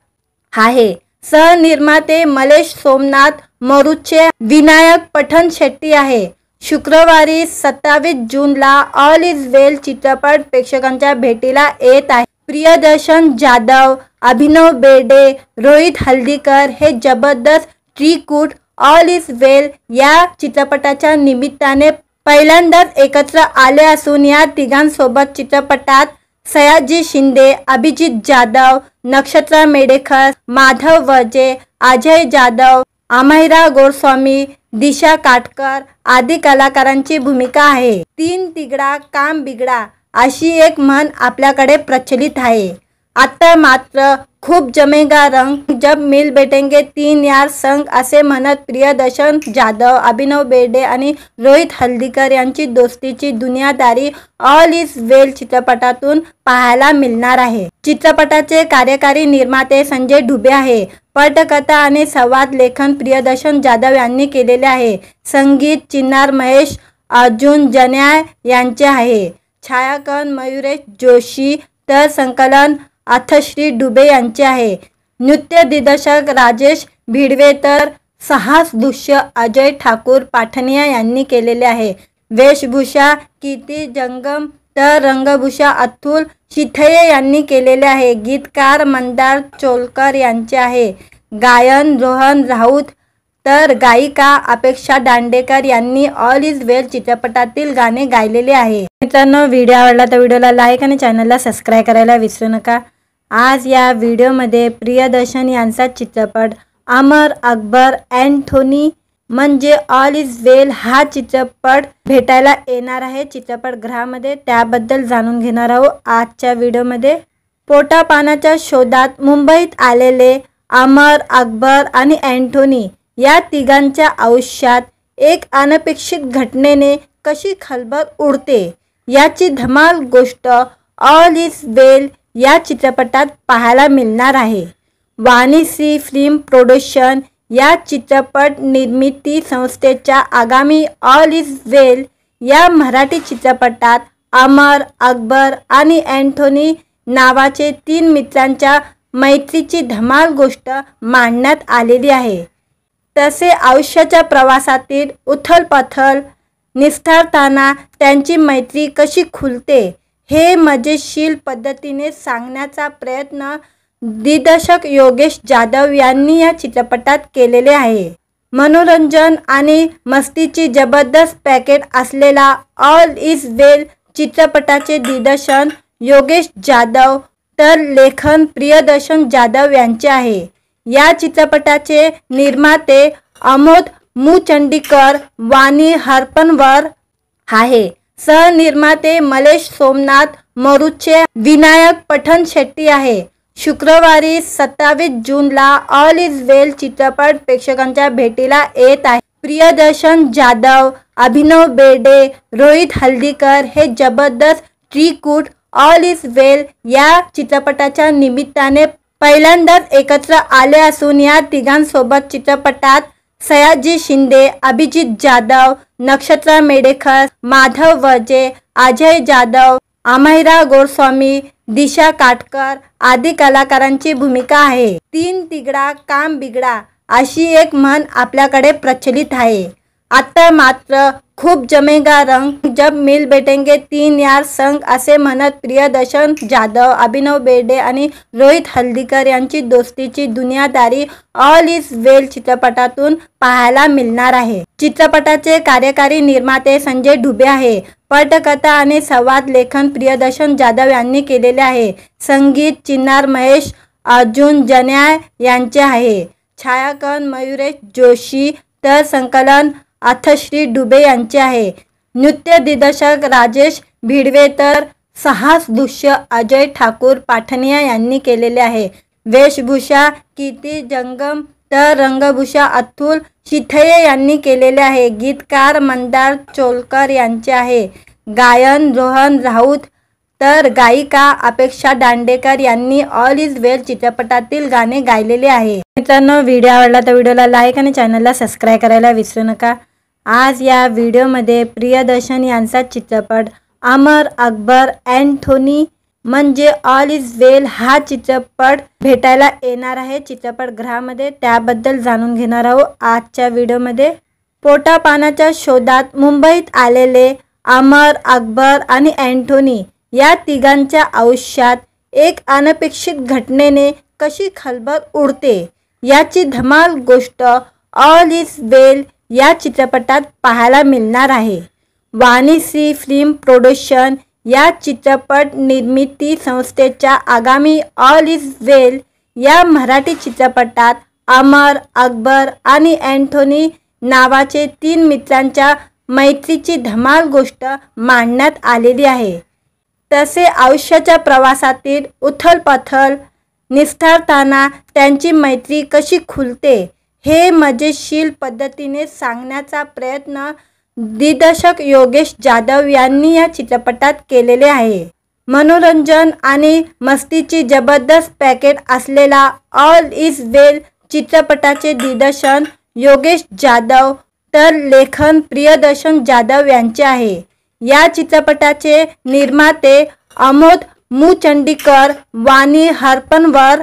आहे। सहनिर्माते मलेश सोमनाथ मरुचे विनायक पठण शेट्टी आहे। शुक्रवारी 27 जूनला ऑल इज वेल चित्रपट प्रेक्षकांच्या भेटीला येत आहे। प्रियदर्शन जाधव, अभिनव बेर्डे, रोहित हल्दीकर हे जबरदस्त त्रिकूट ऑल इज वेल या चित्रपटाच्या निमित्ताने पहिल्यांदाच एकत्र आले असून या तिघांसोबत चित्रपटात सयाजी शिंदे, अभिजित जाधव, नक्षत्रा मेडेकर, माधव वर्जे, अजय जाधव, अमायरा गोस्वामी, दिशा काटकर आदी कलाकारांची भूमिका आहे। तीन तिगड़ा काम बिगड़ा अशी एक म्हण आपल्याकडे प्रचलित आहे। आता मात्र खूप जमेगा रंग जब मिल बैठेंगे तीन यार संग असे म्हणत प्रियदर्शन जाधव, अभिनव बेर्डे आणि रोहित हल्दीकर यांची दोस्तीची दुनियादारी ऑल इज वेल चित्रपटातून पाहायला मिळणार आहे। चित्रपटाचे कार्यकारी निर्माते संजय डुबे आहे। पटकथा आणि संवाद लेखन प्रियदर्शन जाधव यांनी केलेले आहे। संगीत चिन्नार महेश अर्जुन जन्याय यांचे आहे। छायांकन मयुरेश जोशी तर संकलन अथश्री डुबे यांचे आहे। नृत्य दिग्दर्शक राजेश भिडवे तर साहस दृश्य अजय ठाकूर पाठनिया यांनी केलेले आहे। वेशभूषा कीर्ती जंगम तर रंगभूषा अतुल शिथये यांनी केलेले आहे। गीतकार मंदार चोलकर यांचे आहे। गायन रोहन राऊत तर गायिका अपेक्षा दांडेकर यांनी ऑल इज वेल चित्रपटातील गाणे गायलेले आहे। मित्रांनो, व्हिडिओ आवडला तर व्हिडिओला लाईक आणि चॅनलला सबस्क्राइब करायला विसरू नका। आज या व्हिडिओमध्ये प्रियदर्शन यांचा चित्रपट अमर अकबर अँथोनी म्हणजे ऑल इज वेल हा चित्रपट भेटायला येणार आहे चित्रपटगृहामध्ये, त्याबद्दल जाणून घेणार आहोत आजच्या व्हिडिओमध्ये। पोटापाण्याच्या शोधात मुंबईत आलेले अमर, अकबर आणि अँथोनी या तिघांच्या आयुष्यात एक अनपेक्षित घटनेने कशी खळबळ उडते याची धमाल गोष्ट ऑल इज वेल या चित्रपटात पाहायला मिळणार आहे। वाणीश्री फिल्म प्रोडक्शन या चित्रपट निर्मिती संस्थेच्या आगामी ऑल इज वेल या मराठी चित्रपटात अमर, अकबर आणि अँथोनी नावाचे तीन मित्रांच्या मैत्रीची धमाल गोष्ट मांडण्यात आलेली आहे। तसे आयुष्याच्या प्रवासातील उथलपथल निस्तारताना त्यांची मैत्री कशी खुलते हे मजेशीर पद्धतीने सांगण्याचा प्रयत्न दिग्दर्शक योगेश जाधव यांनी या चित्रपटात केलेले आहे। मनोरंजन आणि मस्तीची जबरदस्त पॅकेज असलेला ऑल इज वेल चित्रपटाचे दिग्दर्शन योगेश जाधव तर लेखन प्रियदर्शन जाधव यांचे आहे। या चित्रपटाचे निर्माते अमोद मुचंडीकर वाणी हरपनवर आहे। सहनिर्माते मलेश सोमनाथ, मरुचे विनायक पठण शेट्टी आहे। शुक्रवारी 27 जूनला ऑल इज वेल चित्रपट प्रेक्षकांच्या भेटीला येत आहे। प्रियदर्शन जाधव, अभिनव बेर्डे, रोहित हल्दीकर हे जबरदस्त त्रिकूट ऑल इज वेल या चित्रपटाच्या निमित्ताने पहिल्यांदाच एकत्र आले असून या तिघांसोबत चित्रपटात सयाजी शिंदे, अभिजित जाधव, नक्षत्रा मेडेकर, माधव वर्जे, अजय जाधव, अमायरा गोस्वामी, दिशा काटकर आदी कलाकारांची भूमिका आहे। तीन तिगड़ा काम बिगड़ा अशी एक म्हण आपल्याकडे प्रचलित आहे। आता मात्र खूप जमेगा रंग जब मिल बैठेंगे तीन यार संग असे म्हणत प्रियदर्शन जाधव, अभिनव बेर्डे आणि रोहित हल्दीकर यांची दोस्तीची दुनियादारी ऑल इज वेल चित्रपटातून पाहायला मिळणार आहे। चित्रपटाचे कार्यकारी निर्माते संजय डुबे आहे। पटकथा आणि संवाद लेखन प्रियदर्शन जाधव यांनी केलेले आहे। संगीत चिन्नार महेश अर्जुन जन्याय यांचे आहे। छायांकन मयुरेश जोशी तर संकलन अथश्री डुबे यांचे आहे। नृत्य दिग्दर्शक राजेश भिडवे तर साहस दृश्य अजय ठाकूर पाठनिया यांनी केलेले आहे। वेशभूषा कीर्ती जंगम तर रंगभूषा अतुल शिथये यांनी केलेले आहे। गीतकार मंदार चोलकर यांचे आहे। गायन रोहन राऊत तर गायिका अपेक्षा दांडेकर यांनी ऑल इज वेल चित्रपटातील गाणे गायलेले आहे। मित्रांनो, व्हिडिओ आवडला तर व्हिडिओला लाईक आणि चॅनलला सबस्क्राइब करायला विसरू नका। आज या व्हिडिओमध्ये प्रियदर्शन यांचा चित्रपट अमर अकबर अँथोनी म्हणजे ऑल इज वेल हा चित्रपट भेटायला येणार आहे चित्रपटगृहामध्ये। त्याबद्दल जाणून घेणार आहोत आजच्या व्हिडिओमध्ये। पोटापाण्याच्या शोधात मुंबईत आलेले अमर, अकबर आणि अँथोनी या तिघांच्या आयुष्यात एक अनपेक्षित घटनेने कशी खळबळ उडते याची धमाल गोष्ट ऑल इज वेल या चित्रपटात पाहायला मिळणार आहे। वाणीश्री फिल्म प्रोडक्शन या चित्रपट निर्मिती संस्थेच्या आगामी ऑल इज वेल या मराठी चित्रपटात अमर, अकबर आणि अँथोनी नावाचे 3 मित्रांच्या मैत्रीची धमाल गोष्ट मांडण्यात आलेली आहे। तसे आयुष्याच्या प्रवासातील उथलपाथल निस्तारताना त्यांची मैत्री कशी खुलते हे मजेशीर पद्धतीने सांगण्याचा प्रयत्न दिग्दर्शक योगेश जाधव यांनी या चित्रपटात केलेले आहे। मनोरंजन आणि मस्तीची जबरदस्त पॅकेज असलेला ऑल इज वेल चित्रपटाचे दिग्दर्शन योगेश जाधव तर लेखन प्रियदर्शन जाधव यांचे आहे। या चित्रपटाचे निर्माते अमोद मुचंडीकर, वाणी हरपनवर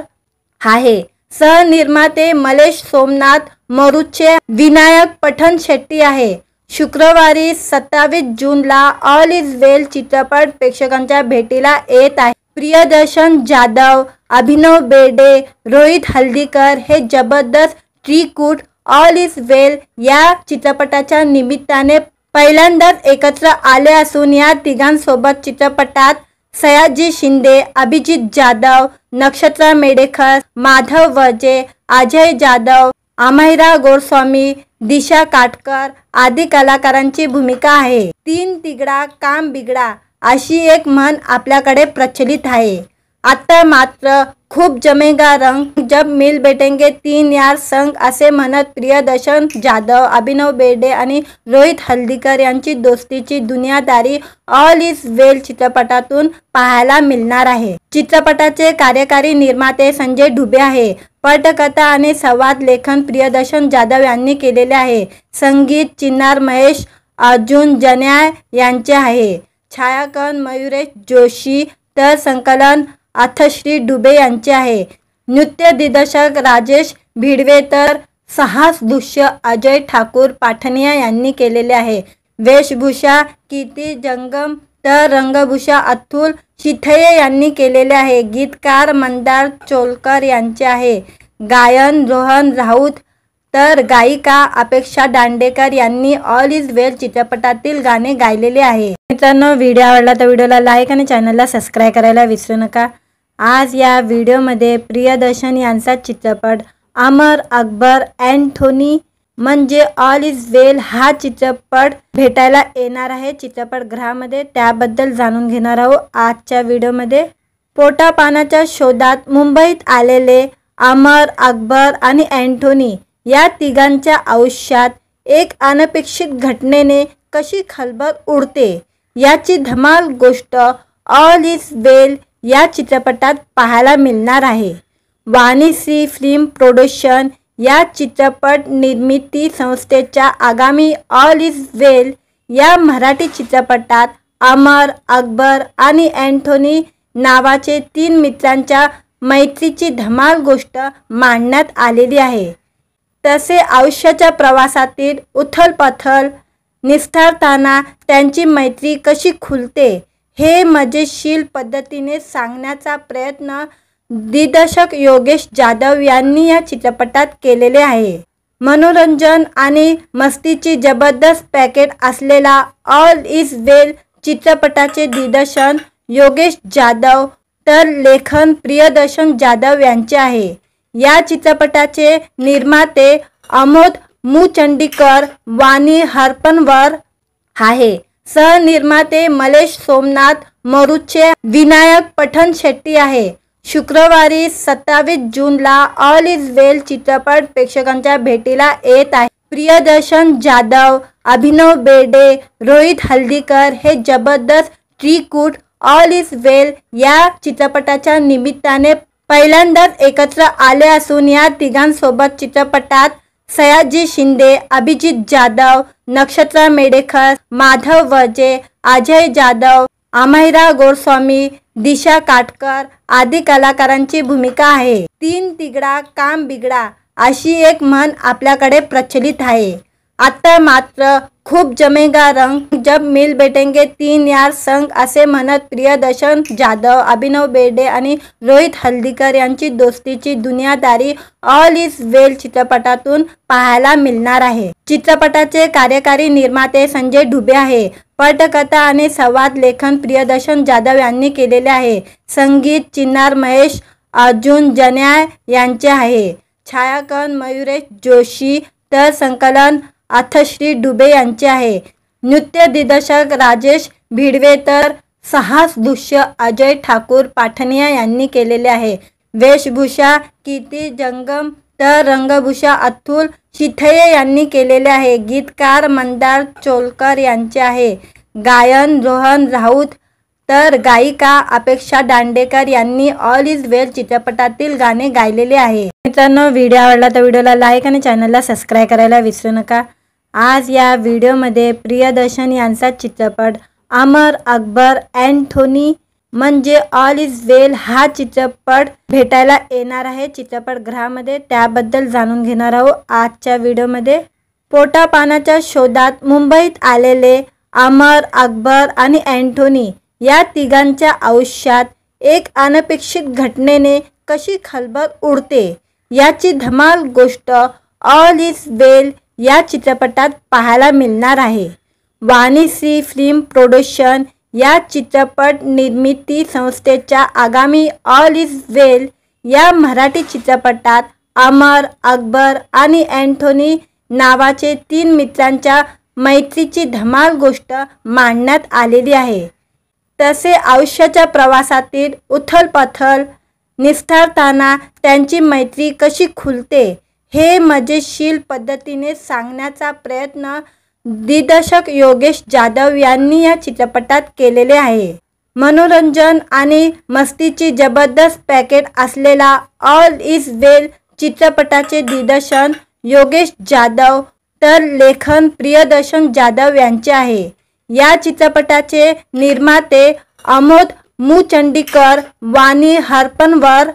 आहे। सहनिर्माते मलेश सोमनाथ मरुचे, विनायक पठण शेट्टी आहे। शुक्रवारी 27 जूनला ऑल इज वेल चित्रपट प्रेक्षकांच्या भेटीला येत आहे। प्रियदर्शन जाधव, अभिनव बेर्डे, रोहित हल्दीकर हे जबरदस्त त्रिकूट ऑल इज वेल या चित्रपटाच्या निमित्ताने पहिल्यांदाच एकत्र आले असून या तिघांसोबत चित्रपटात सयाजी शिंदे, अभिजित जाधव, नक्षत्रा मेडेकर, माधव वजे, अजय जाधव, अमायरा गोस्वामी, दिशा काटकर आदी कलाकारांची भूमिका आहे। 3 तिगडा काम बिगडा अशी एक म्हण आपल्याकडे प्रचलित आहे। आता मात्र खूप जमेगा रंग जब मिल बैठेंगे 3 यार संग असे म्हणत प्रियदर्शन जाधव, अभिनव बेर्डे आणि रोहित हल्दीकर यांची दोस्तीची दुनियादारी ऑल इज वेल चित्रपटातून पाहायला मिळणार आहे। चित्रपटाचे कार्यकारी निर्माते संजय ढुबे आहे। पटकथा आणि संवाद लेखन प्रियदर्शन जाधव यांनी केलेले आहे। संगीत चिन्नार महेश अर्जुन जन्याय यांचे आहे। छायांकन मयुरेश जोशी तर संकलन अथश्री डुबे यांचे आहे। नृत्य दिग्दर्शक राजेश भिडवे तर साहस दृश्य अजय ठाकूर पाठनिया यांनी केलेले आहे। वेशभूषा कीर्ती जंगम तर रंगभूषा अतुल शिथये यांनी केलेले आहे। गीतकार मंदार चोलकर यांचे आहे। गायन रोहन राऊत तर गायिका अपेक्षा दांडेकर यांनी ऑल इज वेल चित्रपटातील गाणे गायलेले आहे। मित्रांनो, व्हिडिओ आवडला तर व्हिडिओला लाईक आणि चॅनलला सबस्क्राईब करायला विसरू नका। आज या व्हिडिओमध्ये प्रियदर्शन यांचा चित्रपट अमर, अकबर, अँथोनी म्हणजे ऑल इज वेल हा चित्रपट भेटायला येणार आहे चित्रपटगृहामध्ये। त्याबद्दल जाणून घेणार आहोत आजच्या व्हिडिओमध्ये। पोटापाण्याच्या शोधात मुंबईत आलेले अमर, अकबर आणि अँथोनी या तिघांच्या आयुष्यात एक अनपेक्षित घटनेने कशी खळबळ उडते याची धमाल गोष्ट ऑल इज वेल या चित्रपटात पाहायला मिळणार आहे। वाणीश्री फिल्म प्रोडक्शन या चित्रपट निर्मिती संस्थेच्या आगामी ऑल इज वेल या मराठी चित्रपटात अमर, अकबर आणि अँथोनी नावाचे 3 मित्रांच्या मैत्रीची धमाल गोष्ट मांडण्यात आलेली आहे। तसे आयुष्याच्या प्रवासातील उथलपाथल निस्तारताना त्यांची मैत्री कशी खुलते हे मजेशीर पद्धतीने सांगण्याचा प्रयत्न दिग्दर्शक योगेश जाधव यांनी या चित्रपटात केलेले आहे। मनोरंजन आणि मस्तीची जबरदस्त पॅकेज असलेला ऑल इज वेल चित्रपटाचे दिग्दर्शन योगेश जाधव तर लेखन प्रियदर्शन जाधव यांचे आहे। या चित्रपटाचे निर्माते अमोद मुचंडीकर, वाणी हरपनवर आहे। सहनिर्माते मलेश सोमनाथ मरुचे, विनायक पठण शेट्टी आहे। शुक्रवारी 27 जूनला ऑल इज वेल चित्रपट प्रेक्षकांच्या भेटीला येत आहे। प्रियदर्शन जाधव, अभिनव बेर्डे, रोहित हल्दीकर हे जबरदस्त त्रिकूट ऑल इज वेल या चित्रपटाच्या निमित्ताने पहिल्यांदाच एकत्र आले असून या तिघांसोबत चित्रपटात सयाजी शिंदे, अभिजित जाधव, नक्षत्रा मेडेकर, माधव वजे, अजय जाधव, अमायरा गोस्वामी, दिशा काटकर आदी कलाकारांची भूमिका आहे। तीन तिगड़ा काम बिगड़ा अशी एक म्हण आपल्याकडे प्रचलित आहे। आता मात्र खूप जमेगा रंग जब मिल बैठेंगे तीन यार संग असे म्हणत प्रियदर्शन जाधव, अभिनव बेर्डे आणि रोहित हल्दीकर यांची दोस्तीची दुनियादारी ऑल इज वेल चित्रपटातून पाहायला मिळणार आहे। चित्रपटाचे कार्यकारी निर्माते संजय डुबे आहे। पटकथा आणि संवाद लेखन प्रियदर्शन जाधव यांनी केलेले आहे। संगीत चिन्नार महेश अर्जुन जन्याय यांचे आहे। छायांकन मयुरेश जोशी तर संकलन अथश्री डुबे यांचे आहे। नृत्य दिग्दर्शक राजेश भिडवे तर साहस दृश्य अजय ठाकूर पाठनिया यांनी केलेले आहे। वेशभूषा कीर्ती जंगम तर रंगभूषा अतुल शिथये यांनी केलेले आहे। गीतकार मंदार चोलकर यांचे आहे। गायन रोहन राऊत तर गायिका अपेक्षा दांडेकर यांनी ऑल इज वेल चित्रपटातील गाणे गायलेले आहे। मित्रांनो, व्हिडिओ आवडला तर व्हिडिओला लाईक आणि चॅनलला सबस्क्राइब करायला विसरू नका। आज या व्हिडिओमध्ये प्रियदर्शन यांचा चित्रपट अमर अकबर अँथोनी म्हणजे ऑल इज वेल हा चित्रपट भेटायला येणार आहे चित्रपटगृहामध्ये, त्याबद्दल जाणून घेणार आहोत आजच्या व्हिडिओमध्ये। पोटापाण्याच्या शोधात मुंबईत आलेले अमर, अकबर आणि अँथोनी या तिघांच्या आयुष्यात एक अनपेक्षित घटनेने कशी खळबळ उडते याची धमाल गोष्ट ऑल इज वेल या चित्रपटात पाहायला मिळणार आहे। वाणीश्री फिल्म प्रोडक्शन या चित्रपट निर्मिती संस्थेच्या आगामी ऑल इज वेल या मराठी चित्रपटात अमर, अकबर आणि अँथोनी नावाचे तीन मित्रांच्या मैत्रीची धमाल गोष्ट मांडण्यात आलेली आहे। तसे आयुष्याच्या प्रवासातील उथलपथल निस्तारताना त्यांची मैत्री कशी खुलते हे मजेशीर पद्धतीने सांगण्याचा प्रयत्न दिग्दर्शक योगेश जाधव यांनी या चित्रपटात केलेले आहे। मनोरंजन आणि मस्तीची जबरदस्त पॅकेज असलेला ऑल इज वेल चित्रपटाचे दिग्दर्शन योगेश जाधव तर लेखन प्रियदर्शन जाधव यांचे आहे। या चित्रपटाचे निर्माते अमोद मुचंडीकर वाणी हरपनवर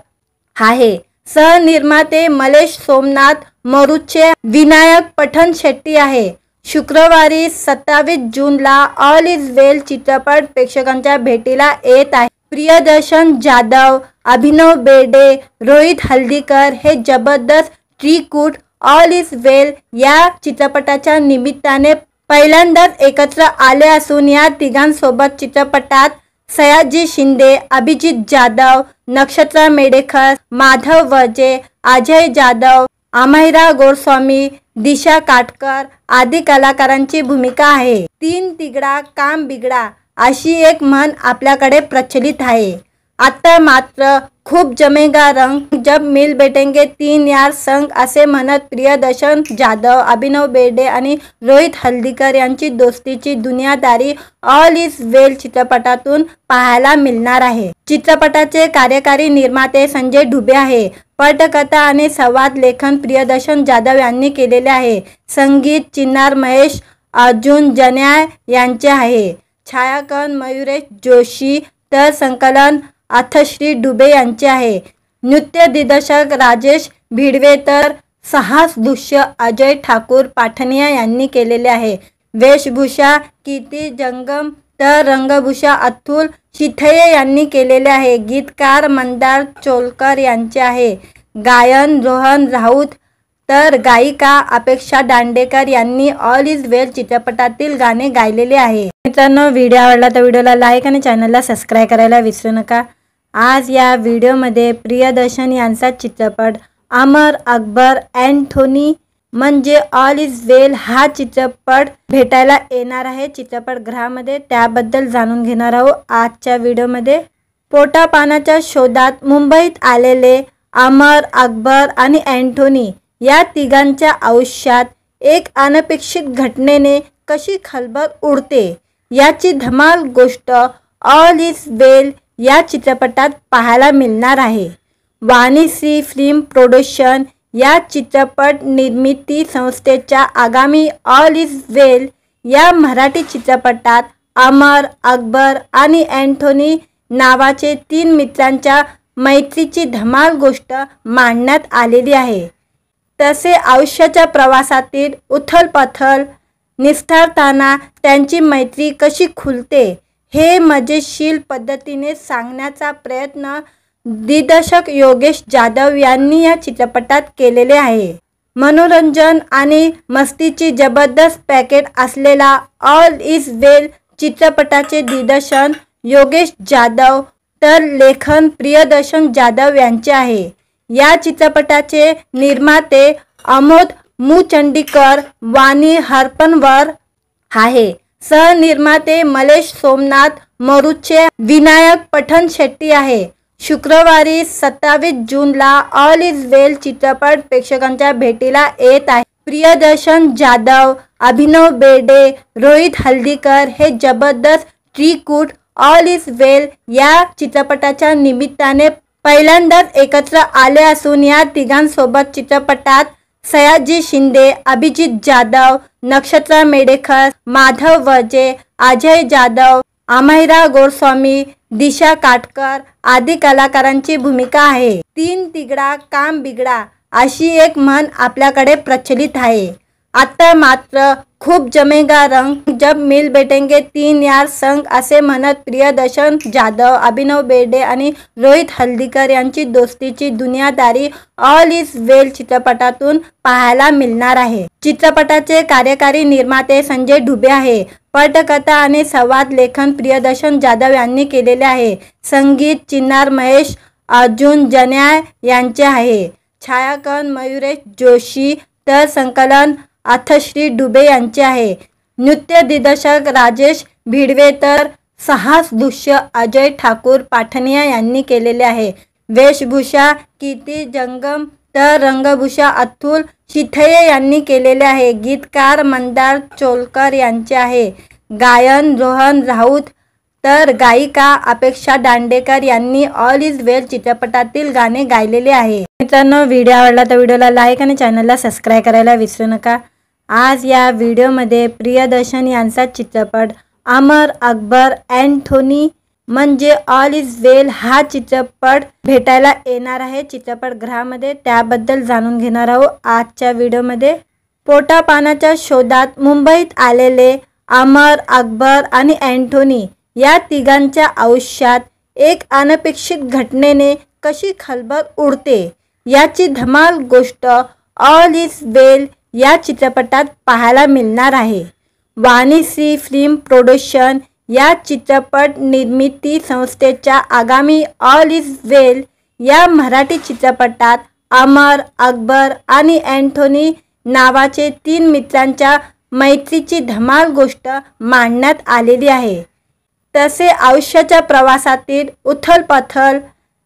आहे। सहनिर्माते मलेश सोमनाथ मरुचे विनायक पठण शेट्टी आहे। शुक्रवारी 27 जूनला ऑल इज वेल चित्रपट प्रेक्षकांच्या भेटीला येत आहे। प्रियदर्शन जाधव, अभिनव बेर्डे, रोहित हल्दीकर हे जबरदस्त त्रिकूट ऑल इज वेल या चित्रपटाच्या निमित्ताने पहिल्यांदाच एकत्र आले असून या तिघांसोबत चित्रपटात सयाजी शिंदे, अभिजित जाधव, नक्षत्रा मेडेकर, माधव वर्जे, अजय जाधव, अमायरा गोस्वामी, दिशा काटकर आदी कलाकारांची भूमिका आहे। तीन तिगड़ा काम बिगड़ा अशी एक म्हण आपल्याकडे प्रचलित आहे। आता मात्र खूप जमेगा रंग जब मिल बैठेंगे तीन यार संग असे म्हणत प्रियदर्शन जाधव, अभिनव बेर्डे आणि रोहित हल्दीकर यांची दोस्तीची दुनियादारी ऑल इज वेल चित्रपटातून पाहायला मिळणार आहे। चित्रपटाचे कार्यकारी निर्माते संजय डुबे आहे। पटकथा आणि संवाद लेखन प्रियदर्शन जाधव यांनी केलेले आहे। संगीत चिन्नार महेश अर्जुन जन्याय यांचे आहे। छायांकन मयुरेश जोशी तर संकलन अथश्री डुबे यांचे आहे। नृत्य दिग्दर्शक राजेश भिडवे तर साहस दृश्य अजय ठाकूर पाठनिया यांनी केलेले आहे। वेशभूषा कीर्ती जंगम तर रंगभूषा अतुल शिथये यांनी केलेले आहे। गीतकार मंदार चोलकर यांचे आहे। गायन रोहन राऊत तर गायिका अपेक्षा दांडेकर यांनी ऑल इज वेल चित्रपटातील गाणे गायलेले आहे। मित्रांनो, व्हिडिओ आवडला तर व्हिडिओला लाईक आणि चॅनलला सबस्क्राइब करायला विसरू नका। आज या व्हिडिओमध्ये प्रियदर्शन यांचा चित्रपट अमर अकबर अँथोनी म्हणजे ऑल इज वेल हा चित्रपट भेटायला येणार आहे चित्रपटगृहामध्ये, त्याबद्दल जाणून घेणार आहोत आजच्या व्हिडिओमध्ये। पोटापाण्याच्या शोधात मुंबईत आलेले अमर, अकबर आणि अँथोनी या तिघांच्या आयुष्यात एक अनपेक्षित घटनेने कशी खळबळ उडते याची धमाल गोष्ट ऑल इज वेल या चित्रपटात पाहायला मिळणार आहे। वाणीश्री फिल्म प्रोडक्शन या चित्रपट निर्मिती संस्थेच्या आगामी ऑल इज वेल या मराठी चित्रपटात अमर, अकबर आणि अँथोनी नावाचे 3 मित्रांच्या मैत्रीची धमाल गोष्ट मांडण्यात आलेली आहे। तसे आयुष्याच्या प्रवासातील उथलपाथल निस्तारताना त्यांची मैत्री कशी खुलते हे मजेशीर पद्धतीने सांगण्याचा प्रयत्न दिग्दर्शक योगेश जाधव यांनी या चित्रपटात केलेले आहे। मनोरंजन आणि मस्तीची जबरदस्त पॅकेज असलेला ऑल इज वेल चित्रपटाचे दिग्दर्शन योगेश जाधव तर लेखन प्रियदर्शन जाधव यांचे आहे। या चित्रपटाचे निर्माते अमोद मुचंडीकर वाणी हरपनवर आहे। सहनिर्माते मलेश सोमनाथ मरुचे विनायक पठण शेट्टी आहे। शुक्रवारी 27 जूनला ऑल इज वेल चित्रपट प्रेक्षकांच्या भेटीला येत आहे। प्रियदर्शन जाधव, अभिनव बेर्डे, रोहित हल्दीकर हे जबरदस्त त्रिकूट ऑल इज वेल या चित्रपटाच्या निमित्ताने पहिल्यांदाच एकत्र आले असून या तिघांसोबत चित्रपटात सयाजी शिंदे, अभिजित जाधव, नक्षत्रा मेडेकर, माधव वजे, अजय जाधव, अमायरा गोस्वामी, दिशा काटकर आदी कलाकारांची भूमिका आहे। 3 तिगड़ा काम बिगड़ा अशी एक म्हण आपल्याकडे प्रचलित आहे। आता मात्र खूप जमेगा रंग जब मिल बैठेंगे 3 यार संग असे म्हणत प्रियदर्शन जाधव, अभिनव बेर्डे आणि रोहित हल्दीकर यांची दोस्तीची दुनियादारी ऑल इज वेल चित्रपटातून पाहायला मिळणार आहे। चित्रपटाचे कार्यकारी निर्माते संजय ढुबे आहे। पटकथा आणि संवाद लेखन प्रियदर्शन जाधव यांनी केलेले आहे। संगीत चिन्नार महेश अर्जुन जन्याय यांचे आहे। छायांकन मयुरेश जोशी तर संकलन अथश्री डुबे यांचे आहे। नृत्य दिग्दर्शक राजेश भिडवे तर साहस दृश्य अजय ठाकूर पाठनिया यांनी केलेले आहे। वेशभूषा कीर्ती जंगम तर रंगभूषा अतुल शिथये यांनी केलेले आहे। गीतकार मंदार चोलकर यांचे आहे। गायन रोहन राऊत तर गायिका अपेक्षा दांडेकर यांनी ऑल इज वेल चित्रपटातील गाणे गायलेले आहे। मित्रांनो, व्हिडिओ आवडला तर व्हिडिओला लाईक आणि चॅनलला सबस्क्राइब करायला विसरू नका। आज या व्हिडिओमध्ये प्रियदर्शन यांचा चित्रपट अमर अकबर अँथोनी म्हणजे ऑल इज वेल हा चित्रपट भेटायला येणार आहे चित्रपटगृहामध्ये, त्याबद्दल जाणून घेणार आहोत आजच्या व्हिडिओमध्ये। पोटापाण्याच्या शोधात मुंबईत आलेले अमर, अकबर आणि अँथोनी या तिघांच्या आयुष्यात एक अनपेक्षित घटनेने कशी खळबळ उडते याची धमाल गोष्ट ऑल इज वेल या चित्रपटात पाहायला मिळणार आहे। वाणीश्री फिल्म प्रोडक्शन या चित्रपट निर्मिती संस्थेच्या आगामी ऑल इज वेल या मराठी चित्रपटात अमर, अकबर आणि अँथोनी नावाचे 3 मित्रांच्या मैत्रीची धमाल गोष्ट मांडण्यात आलेली आहे। तसे आयुष्याच्या प्रवासातील उथलपाथल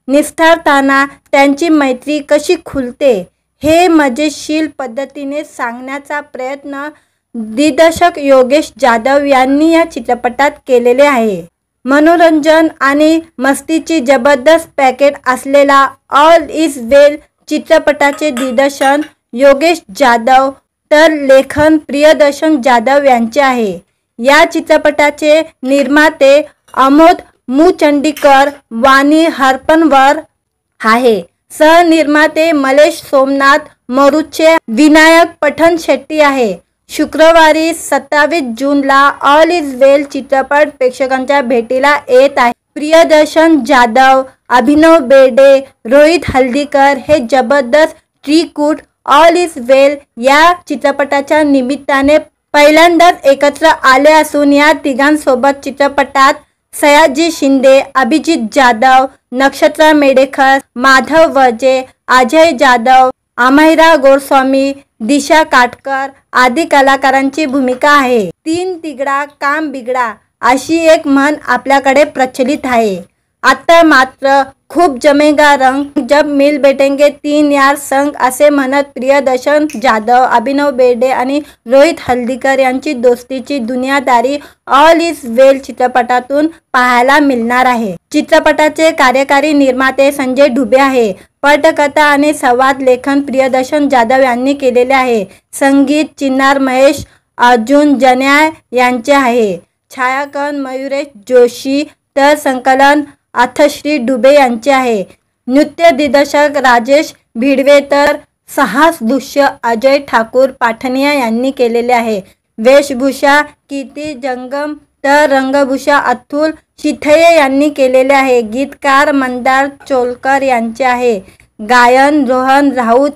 निस्तारताना त्यांची मैत्री कशी खुलते हे मजेशीर पद्धतीने सांगण्याचा प्रयत्न दिग्दर्शक योगेश जाधव यांनी या चित्रपटात केलेले आहे। मनोरंजन आणि मस्तीची जबरदस्त पॅकेज असलेला ऑल इज वेल चित्रपटाचे दिग्दर्शन योगेश जाधव तर लेखन प्रियदर्शन जाधव यांचे आहे। या चित्रपटाचे निर्माते अमोद मुचंडीकर वाणी हरपनवर आहे। सहनिर्माते मलेश सोमनाथ मरुचे विनायक पठण शेट्टी आहे। शुक्रवारी 27 जूनला ऑल इज वेल चित्रपट प्रेक्षकांच्या भेटीला येत आहे। प्रियदर्शन जाधव, अभिनव बेर्डे, रोहित हल्दीकर हे जबरदस्त त्रिकूट ऑल इज वेल या चित्रपटाच्या निमित्ताने पहिल्यांदाच एकत्र आले असून या तिघांसोबत चित्रपटात सयाजी शिंदे, अभिजित जाधव, नक्षत्रा मेडेकर, माधव वजे, अजय जाधव, अमायरा गोस्वामी, दिशा काटकर आदी कलाकारांची भूमिका आहे। 3 तिगड़ा काम बिगड़ा अशी एक म्हण आपल्याकडे प्रचलित आहे। आता मात्र खूप जमेगा रंग जब मिल बैठेंगे 3 यार संग असे म्हणत प्रियदर्शन जाधव, अभिनव बेर्डे आणि रोहित हल्दीकर यांची दोस्तीची दुनियादारी ऑल इज वेल चित्रपटातून पाहायला मिळणार आहे। चित्रपटाचे कार्यकारी निर्माते संजय ढुबे आहे। पटकथा आणि संवाद लेखन प्रियदर्शन जाधव यांनी केलेले आहे। संगीत चिन्नार महेश अर्जुन जन्याय यांचे आहे। छायांकन मयुरेश जोशी तर संकलन अथश्री डुबे यांचे आहे। नृत्य दिग्दर्शक राजेश भिडवे तर साहस दृश्य अजय ठाकूर पाठनिया यांनी केलेले आहे। वेशभूषा कीर्ती जंगम तर रंगभूषा अतुल शिथये यांनी केलेले आहे। गीतकार मंदार चोलकर यांचे आहे। गायन रोहन राऊत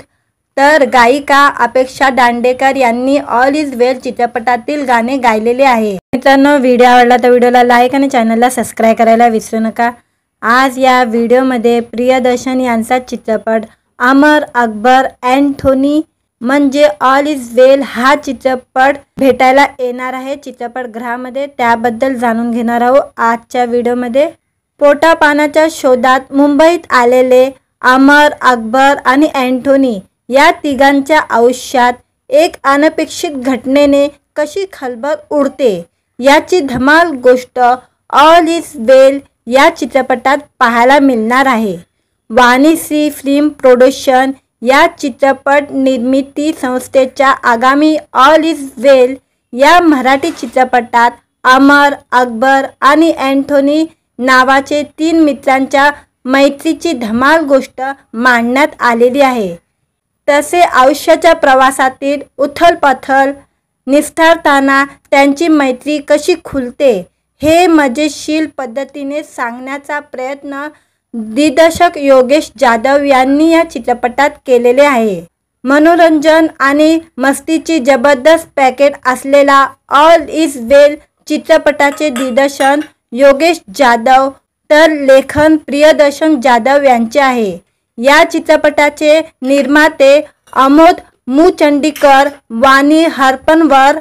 तर गायिका अपेक्षा दांडेकर यांनी ऑल इज वेल चित्रपटातील गाणे गायलेले आहे। मित्रांनो, व्हिडिओ आवडला तर व्हिडिओला लाईक आणि चॅनलला सबस्क्राईब करायला विसरू नका। आज या व्हिडिओमध्ये प्रियदर्शन यांचा चित्रपट अमर अकबर अँथोनी म्हणजे ऑल इज वेल हा चित्रपट भेटायला येणार आहे चित्रपटगृहामध्ये, त्याबद्दल जाणून घेणार आहोत आजच्या व्हिडिओमध्ये। पोटापाण्याच्या शोधात मुंबईत आलेले अमर अकबर आणि अँथोनी या तिघांच्या आयुष्यात एक अनपेक्षित घटनेने कशी खळबळ उडते याची धमाल गोष्ट ऑल इज वेल या चित्रपटात पाहायला मिळणार आहे। वाणीश्री फिल्म प्रोडक्शन या चित्रपट निर्मिती संस्थेच्या आगामी ऑल इज वेल या मराठी चित्रपटात अमर अकबर आणि अँथोनी नावाचे 3 मित्रांच्या मैत्रीची धमाल गोष्ट मांडण्यात आलेली आहे। तसे आयुष्याच्या प्रवासातील उथलपाथल निस्तारताना त्यांची मैत्री कशी खुलते हे मजेशीर पद्धतीने सांगण्याचा प्रयत्न दिग्दर्शक योगेश जाधव यांनी या चित्रपटात केलेले आहे। मनोरंजन आणि मस्तीची जबरदस्त पॅकेज असलेला ऑल इज वेल चित्रपटाचे दिग्दर्शन योगेश जाधव तर लेखन प्रियदर्शन जाधव यांचे आहे। या चित्रपटाचे निर्माते अमोद मुचंडीकर वाणी हरपनवर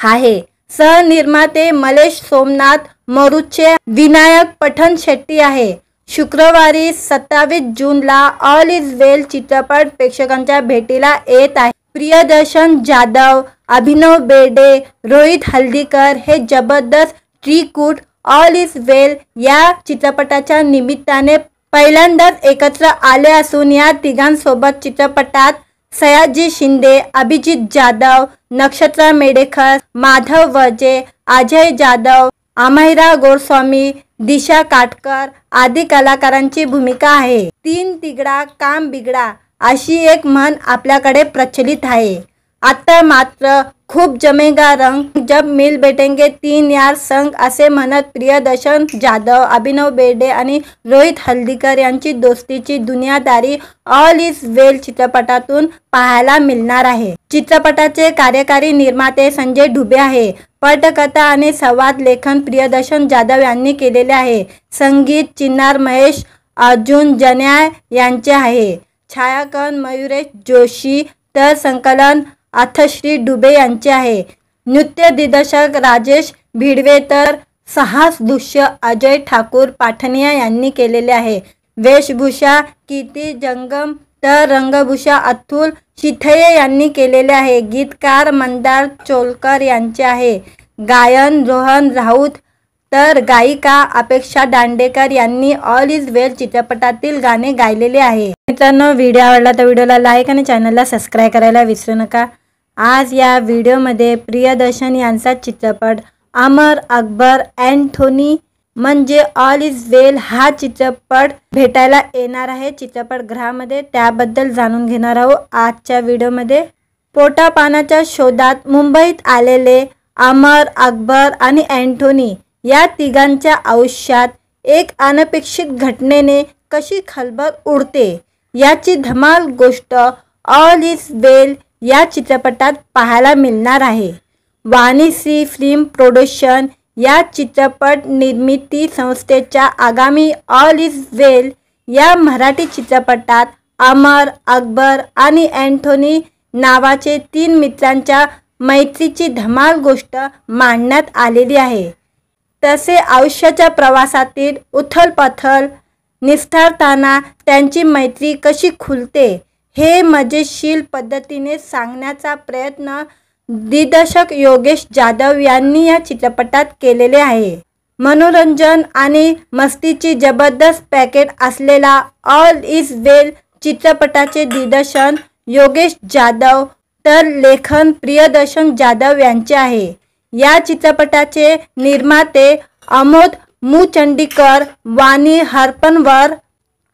आहे। सहनिर्माते मलेश सोमनाथ मरुचे विनायक पठण शेट्टी आहे। शुक्रवारी 27 जूनला ऑल इज वेल चित्रपट प्रेक्षकांच्या भेटीला येत आहे। प्रियदर्शन जाधव, अभिनव बेर्डे, रोहित हल्दीकर हे जबरदस्त त्रिकूट ऑल इज वेल या चित्रपटाच्या निमित्ताने पहिल्यांदाच एकत्र आले असून या तिघांसोबत चित्रपटात सयाजी शिंदे, अभिजित जाधव, नक्षत्रा मेडेकर, माधव वजे, अजय जाधव, अमायरा गोस्वामी, दिशा काटकर आदी कलाकारांची भूमिका आहे। 3 तिगडा काम बिगडा अशी एक म्हण आपल्याकडे प्रचलित आहे। आता मात्र खूप जमेगा रंग जब मिल बैठेंगे 3 यार संग असे म्हणत प्रियदर्शन जाधव, अभिनव बेर्डे आणि रोहित हल्दीकर यांची दोस्तीची दुनियादारी ऑल इज वेल चित्रपटातून पाहायला मिळणार आहे। चित्रपटाचे कार्यकारी निर्माते संजय डुबे आहे। पटकथा आणि संवाद लेखन प्रियदर्शन जाधव यांनी केलेले आहे। संगीत चिन्नार महेश अर्जुन जन्याय यांचे आहे। छायांकन मयुरेश जोशी तर संकलन अथश्री डुबे यांचे आहे। नृत्य दिग्दर्शक राजेश भिडवे तर साहस दृश्य अजय ठाकूर पाठनिया यांनी केलेले आहे। वेशभूषा कीर्ती जंगम तर रंगभूषा अतुल शिथये यांनी केलेले आहे। गीतकार मंदार चोलकर यांचे आहे। गायन रोहन राऊत तर गायिका अपेक्षा दांडेकर यांनी ऑल इज वेल चित्रपटातील गाणे गायलेले आहे। मित्रांनो, व्हिडिओ आवडला तर व्हिडिओला लाईक आणि चॅनलला सबस्क्राईब करायला विसरू नका। आज या व्हिडिओमध्ये प्रियदर्शन यांचा चित्रपट अमर अकबर अँथोनी म्हणजे ऑल इज वेल हा चित्रपट भेटायला येणार आहे चित्रपटगृहामध्ये, त्याबद्दल जाणून घेणार आहोत आजच्या व्हिडिओमध्ये। पोटापाण्याच्या शोधात मुंबईत आलेले अमर अकबर आणि अँथोनी या तिघांच्या आयुष्यात एक अनपेक्षित घटनेने कशी खळबळ उडते याची धमाल गोष्ट ऑल इज वेल या चित्रपटात पाहायला मिळणार आहे। वाणीश्री फिल्म प्रोडक्शन या चित्रपट निर्मिती संस्थेच्या आगामी ऑल इज वेल या मराठी चित्रपटात अमर अकबर आणि अँथोनी नावाचे 3 मित्रांच्या मैत्रीची धमाल गोष्ट मांडण्यात आलेली आहे। तसे आयुष्याच्या प्रवासातील उथलपाथल निस्तारताना त्यांची मैत्री कशी खुलते हे मजेशीर पद्धतीने सांगण्याचा प्रयत्न दिग्दर्शक योगेश जाधव यांनी या चित्रपटात केलेले आहे। मनोरंजन आणि मस्तीची जबरदस्त पॅकेज असलेला ऑल इज वेल चित्रपटाचे दिग्दर्शन योगेश जाधव तर लेखन प्रियदर्शन जाधव यांचे आहे। या चित्रपटाचे निर्माते अमोद मुचंडीकर वाणी हरपनवर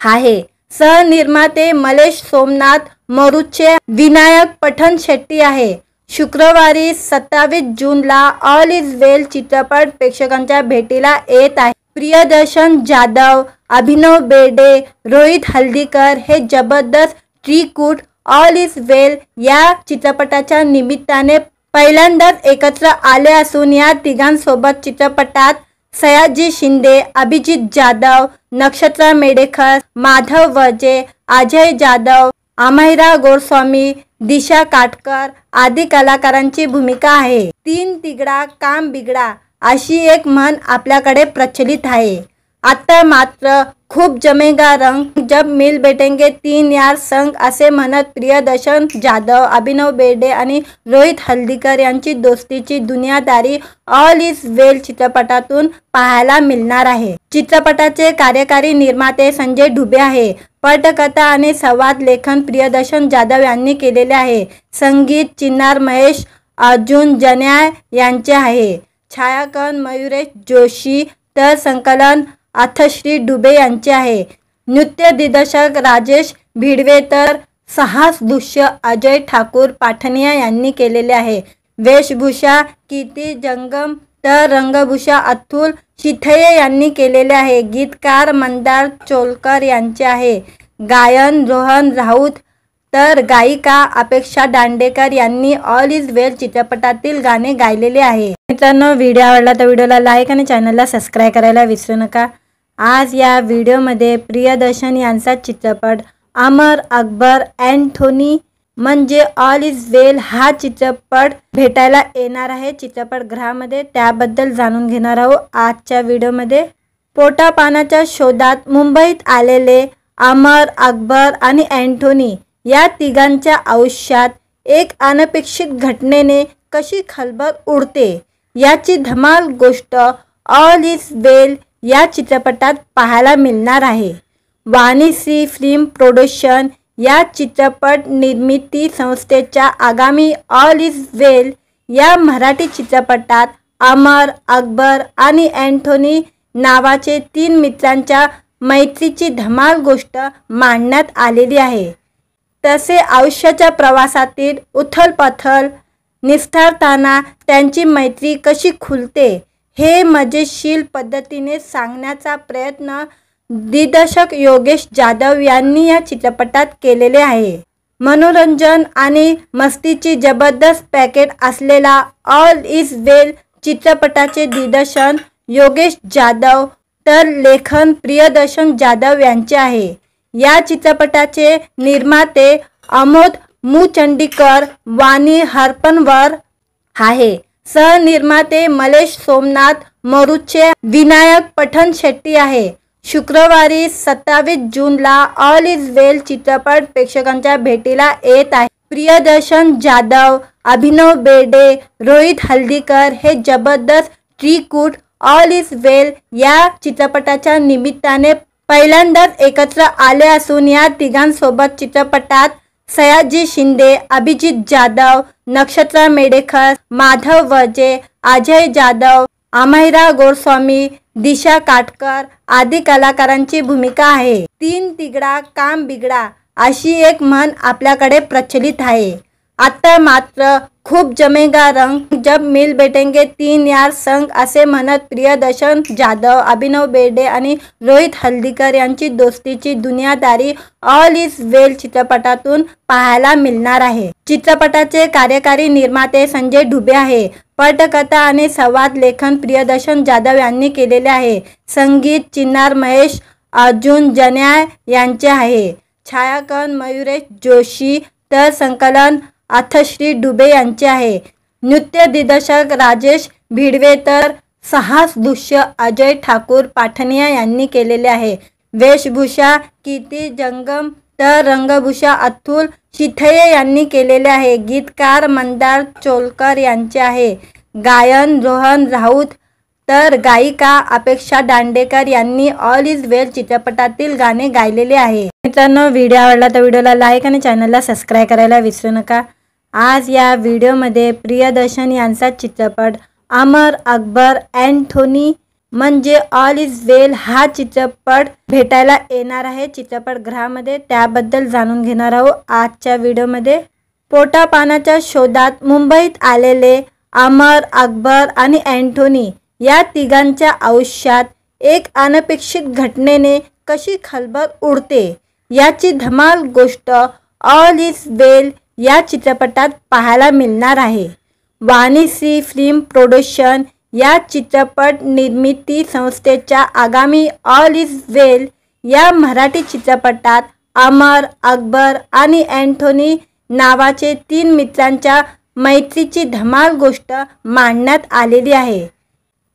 आहे। सहनिर्माते मलेश सोमनाथ मरुचे विनायक पठण शेट्टी आहे। शुक्रवारी 27 जूनला ऑल इज वेल चित्रपट प्रेक्षकांच्या भेटीला येत आहे। प्रियदर्शन जाधव, अभिनव बेर्डे, रोहित हल्दीकर हे जबरदस्त त्रिकूट ऑल इज वेल या चित्रपटाच्या निमित्ताने पहिल्यांदाच एकत्र आले असून या तिघांसोबत चित्रपटात सयाजी शिंदे, अभिजित जाधव, नक्षत्रा मेडेकर, माधव वजे, अजय जाधव, अमायरा गोस्वामी, दिशा काटकर आदी कलाकारांची भूमिका आहे। तीन तिगड़ा काम बिगड़ा अशी एक म्हण आपल्याकडे प्रचलित आहे। आता मात्र खूप जमेगा रंग जब मिल बैठेंगे तीन यार संग असे म्हणत प्रियदर्शन जाधव, अभिनव बेर्डे आणि रोहित हल्दीकर यांची दोस्तीची दुनियादारी ऑल इज वेल चित्रपटातून पाहायला मिळणार आहे। चित्रपटाचे कार्यकारी निर्माते संजय डुबे आहे। पटकथा आणि संवाद लेखन प्रियदर्शन जाधव यांनी केलेले आहे। संगीत चिन्नार महेश अर्जुन जन्याय यांचे आहे। छायांकन मयुरेश जोशी तर संकलन अथश्री डुबे यांचे आहे। नृत्य दिग्दर्शक राजेश भिडवे तर साहस दृश्य अजय ठाकूर पाठनिया यांनी केलेले आहे। वेशभूषा कीर्ती जंगम तर रंगभूषा अतुल शिथये यांनी केलेले आहे। गीतकार मंदार चोलकर यांचे आहे। गायन रोहन राऊत तर गायिका अपेक्षा दांडेकर यांनी ऑल इज वेल चित्रपटातील गाणे गायलेले आहे। मित्रांनो, व्हिडिओ आवडला तर व्हिडिओला लाईक आणि चॅनलला सबस्क्राईब करायला विसरू नका। आज या व्हिडिओमध्ये प्रियदर्शन यांचा चित्रपट अमर अकबर अँथोनी म्हणजे ऑल इज वेल हा चित्रपट भेटायला येणार आहे चित्रपटगृहामध्ये, त्याबद्दल जाणून घेणार आहोत आजच्या व्हिडिओमध्ये। पोटापाण्याच्या शोधात मुंबईत आलेले अमर, अकबर आणि अँथोनी या तिघांच्या आयुष्यात एक अनपेक्षित घटनेने कशी खळबळ उडते याची धमाल गोष्ट ऑल इज वेल या चित्रपटात पाहायला मिळणार आहे। वाणीश्री फिल्म प्रोडक्शन या चित्रपट निर्मिती संस्थेच्या आगामी ऑल इज वेल या मराठी चित्रपटात अमर, अकबर आणि अँथोनी नावाचे तीन मित्रांच्या मैत्रीची धमाल गोष्ट मांडण्यात आलेली आहे। तसे आयुष्याच्या प्रवासातील उथलपथल निस्तारताना त्यांची मैत्री कशी खुलते हे मजेशीर पद्धतीने सांगण्याचा प्रयत्न दिग्दर्शक योगेश जाधव यांनी या चित्रपटात केलेले आहे। मनोरंजन आणि मस्तीची जबरदस्त पॅकेज असलेला ऑल इज वेल चित्रपटाचे दिग्दर्शन योगेश जाधव तर लेखन प्रियदर्शन जाधव यांचे आहे। या चित्रपटाचे निर्माते अमोद मुचंडीकर वाणी हरपनवर आहे। सहनिर्माते मलेश सोमनाथ मरुचे विनायक पठण शेट्टी आहे। शुक्रवारी 27 जूनला ऑल इज वेल चित्रपट प्रेक्षकांच्या भेटीला येत आहे। प्रियदर्शन जाधव, अभिनव बेर्डे, रोहित हल्दीकर हे जबरदस्त त्रिकूट ऑल इज वेल या चित्रपटाच्या निमित्ताने पहिल्यांदाच एकत्र आले असून या तिघांसोबत चित्रपटात सयाजी शिंदे, अभिजित जाधव, नक्षत्रा मेडेकर, माधव वजे, अजय जाधव, अमायरा गोस्वामी, दिशा काटकर आदी कलाकारांची भूमिका आहे। तीन तिगड़ा काम बिगड़ा अशी एक म्हण आपल्याकडे प्रचलित आहे। आता मात्र खूप जमेगा रंग जब मिल बैठेंगे तीन यार संग असे म्हणत प्रियदर्शन जाधव, अभिनव बेर्डे आणि रोहित हल्दीकर यांची दोस्तीची दुनियादारी ऑल इज वेल चित्रपटातून पाहायला मिळणार आहे। चित्रपटाचे कार्यकारी निर्माते संजय डुबे आहे। पटकथा आणि संवाद लेखन प्रियदर्शन जाधव यांनी केलेले आहे। संगीत चिन्नार महेश अर्जुन जन्याय यांचे आहे। छायांकन मयुरेश जोशी तर संकलन अथश्री डुबे यांचे आहे। नृत्य दिग्दर्शक राजेश भिडवे तर साहस दृश्य अजय ठाकूर पाठनिया यांनी केलेले आहे। वेशभूषा कीर्ती जंगम तर रंगभूषा अतुल शिथये यांनी केलेले आहे। गीतकार मंदार चोलकर यांचे आहे। गायन रोहन राऊत तर गायिका अपेक्षा दांडेकर यांनी ऑल इज वेल चित्रपटातील गाणे गायलेले आहे। मित्रांनो, व्हिडिओ आवडला तर व्हिडिओला लाईक आणि चॅनलला सबस्क्राईब करायला विसरू नका। आज या व्हिडिओमध्ये प्रियदर्शन यांचा चित्रपट अमर अकबर अँथोनी म्हणजे ऑल इज वेल हा चित्रपट भेटायला येणार आहे चित्रपटगृहामध्ये। त्याबद्दल जाणून घेणार आहोत आजच्या व्हिडिओमध्ये। पोटापाण्याच्या शोधात मुंबईत आलेले अमर, अकबर आणि अँथोनी या तिघांच्या आयुष्यात एक अनपेक्षित घटनेने कशी खळबळ उडते याची धमाल गोष्ट ऑल इज वेल या चित्रपटात पाहायला मिळणार आहे। वाणीश्री फिल्म प्रोडक्शन या चित्रपट निर्मिती संस्थेच्या आगामी ऑल इज वेल या मराठी चित्रपटात अमर, अकबर आणि अँथोनी नावाचे 3 मित्रांच्या मैत्रीची धमाल गोष्ट मांडण्यात आलेली आहे।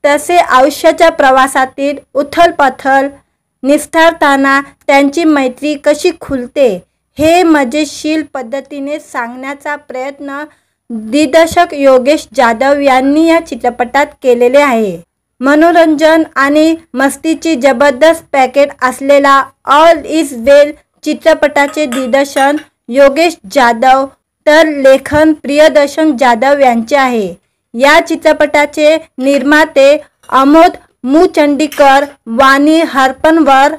तसे आयुष्याच्या प्रवासातील उथलपाथल निस्तारताना त्यांची मैत्री कशी खुलते हे मजेशीर पद्धतीने सांगण्याचा प्रयत्न दिग्दर्शक योगेश जाधव यांनी या चित्रपटात केलेले आहे। मनोरंजन आणि मस्तीची जबरदस्त पॅकेज असलेला ऑल इज वेल चित्रपटाचे दिग्दर्शन योगेश जाधव तर लेखन प्रियदर्शन जाधव यांचे आहे। या चित्रपटाचे निर्माते अमोद मुचंडीकर, वाणी हरपनवर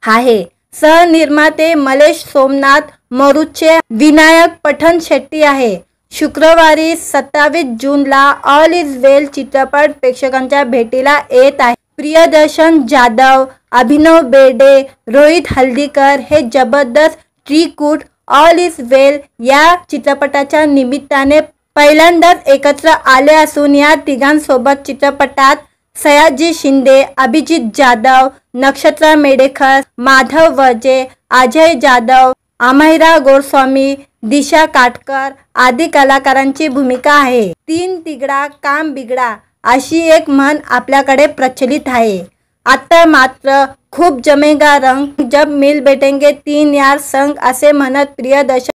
आहे। सहनिर्माते मलेश सोमनाथ, मरुचे विनायक पठण शेट्टी आहे। शुक्रवारी 27 जूनला ऑल इज वेल चित्रपट प्रेक्षकांच्या भेटीला येत आहे। प्रियदर्शन जाधव, अभिनव बेर्डे, रोहित हल्दीकर हे जबरदस्त त्रिकूट ऑल इज वेल या चित्रपटाच्या निमित्ताने पहिल्यांदाच एकत्र आले असून या तिघांसोबत चित्रपटात सयाजी शिंदे, अभिजित जाधव, नक्षत्रा मेडेकर, माधव वजे, अजय जाधव, अमायरा गोस्वामी, दिशा काटकर आदी कलाकारांची भूमिका आहे। 3 तिगडा काम बिगडा अशी एक म्हण आपल्याकडे प्रचलित आहे। आता मात्र खूप जमेगा रंग जब मिल बैठेंगे 3 यार संग असे म्हणत प्रियदर्शन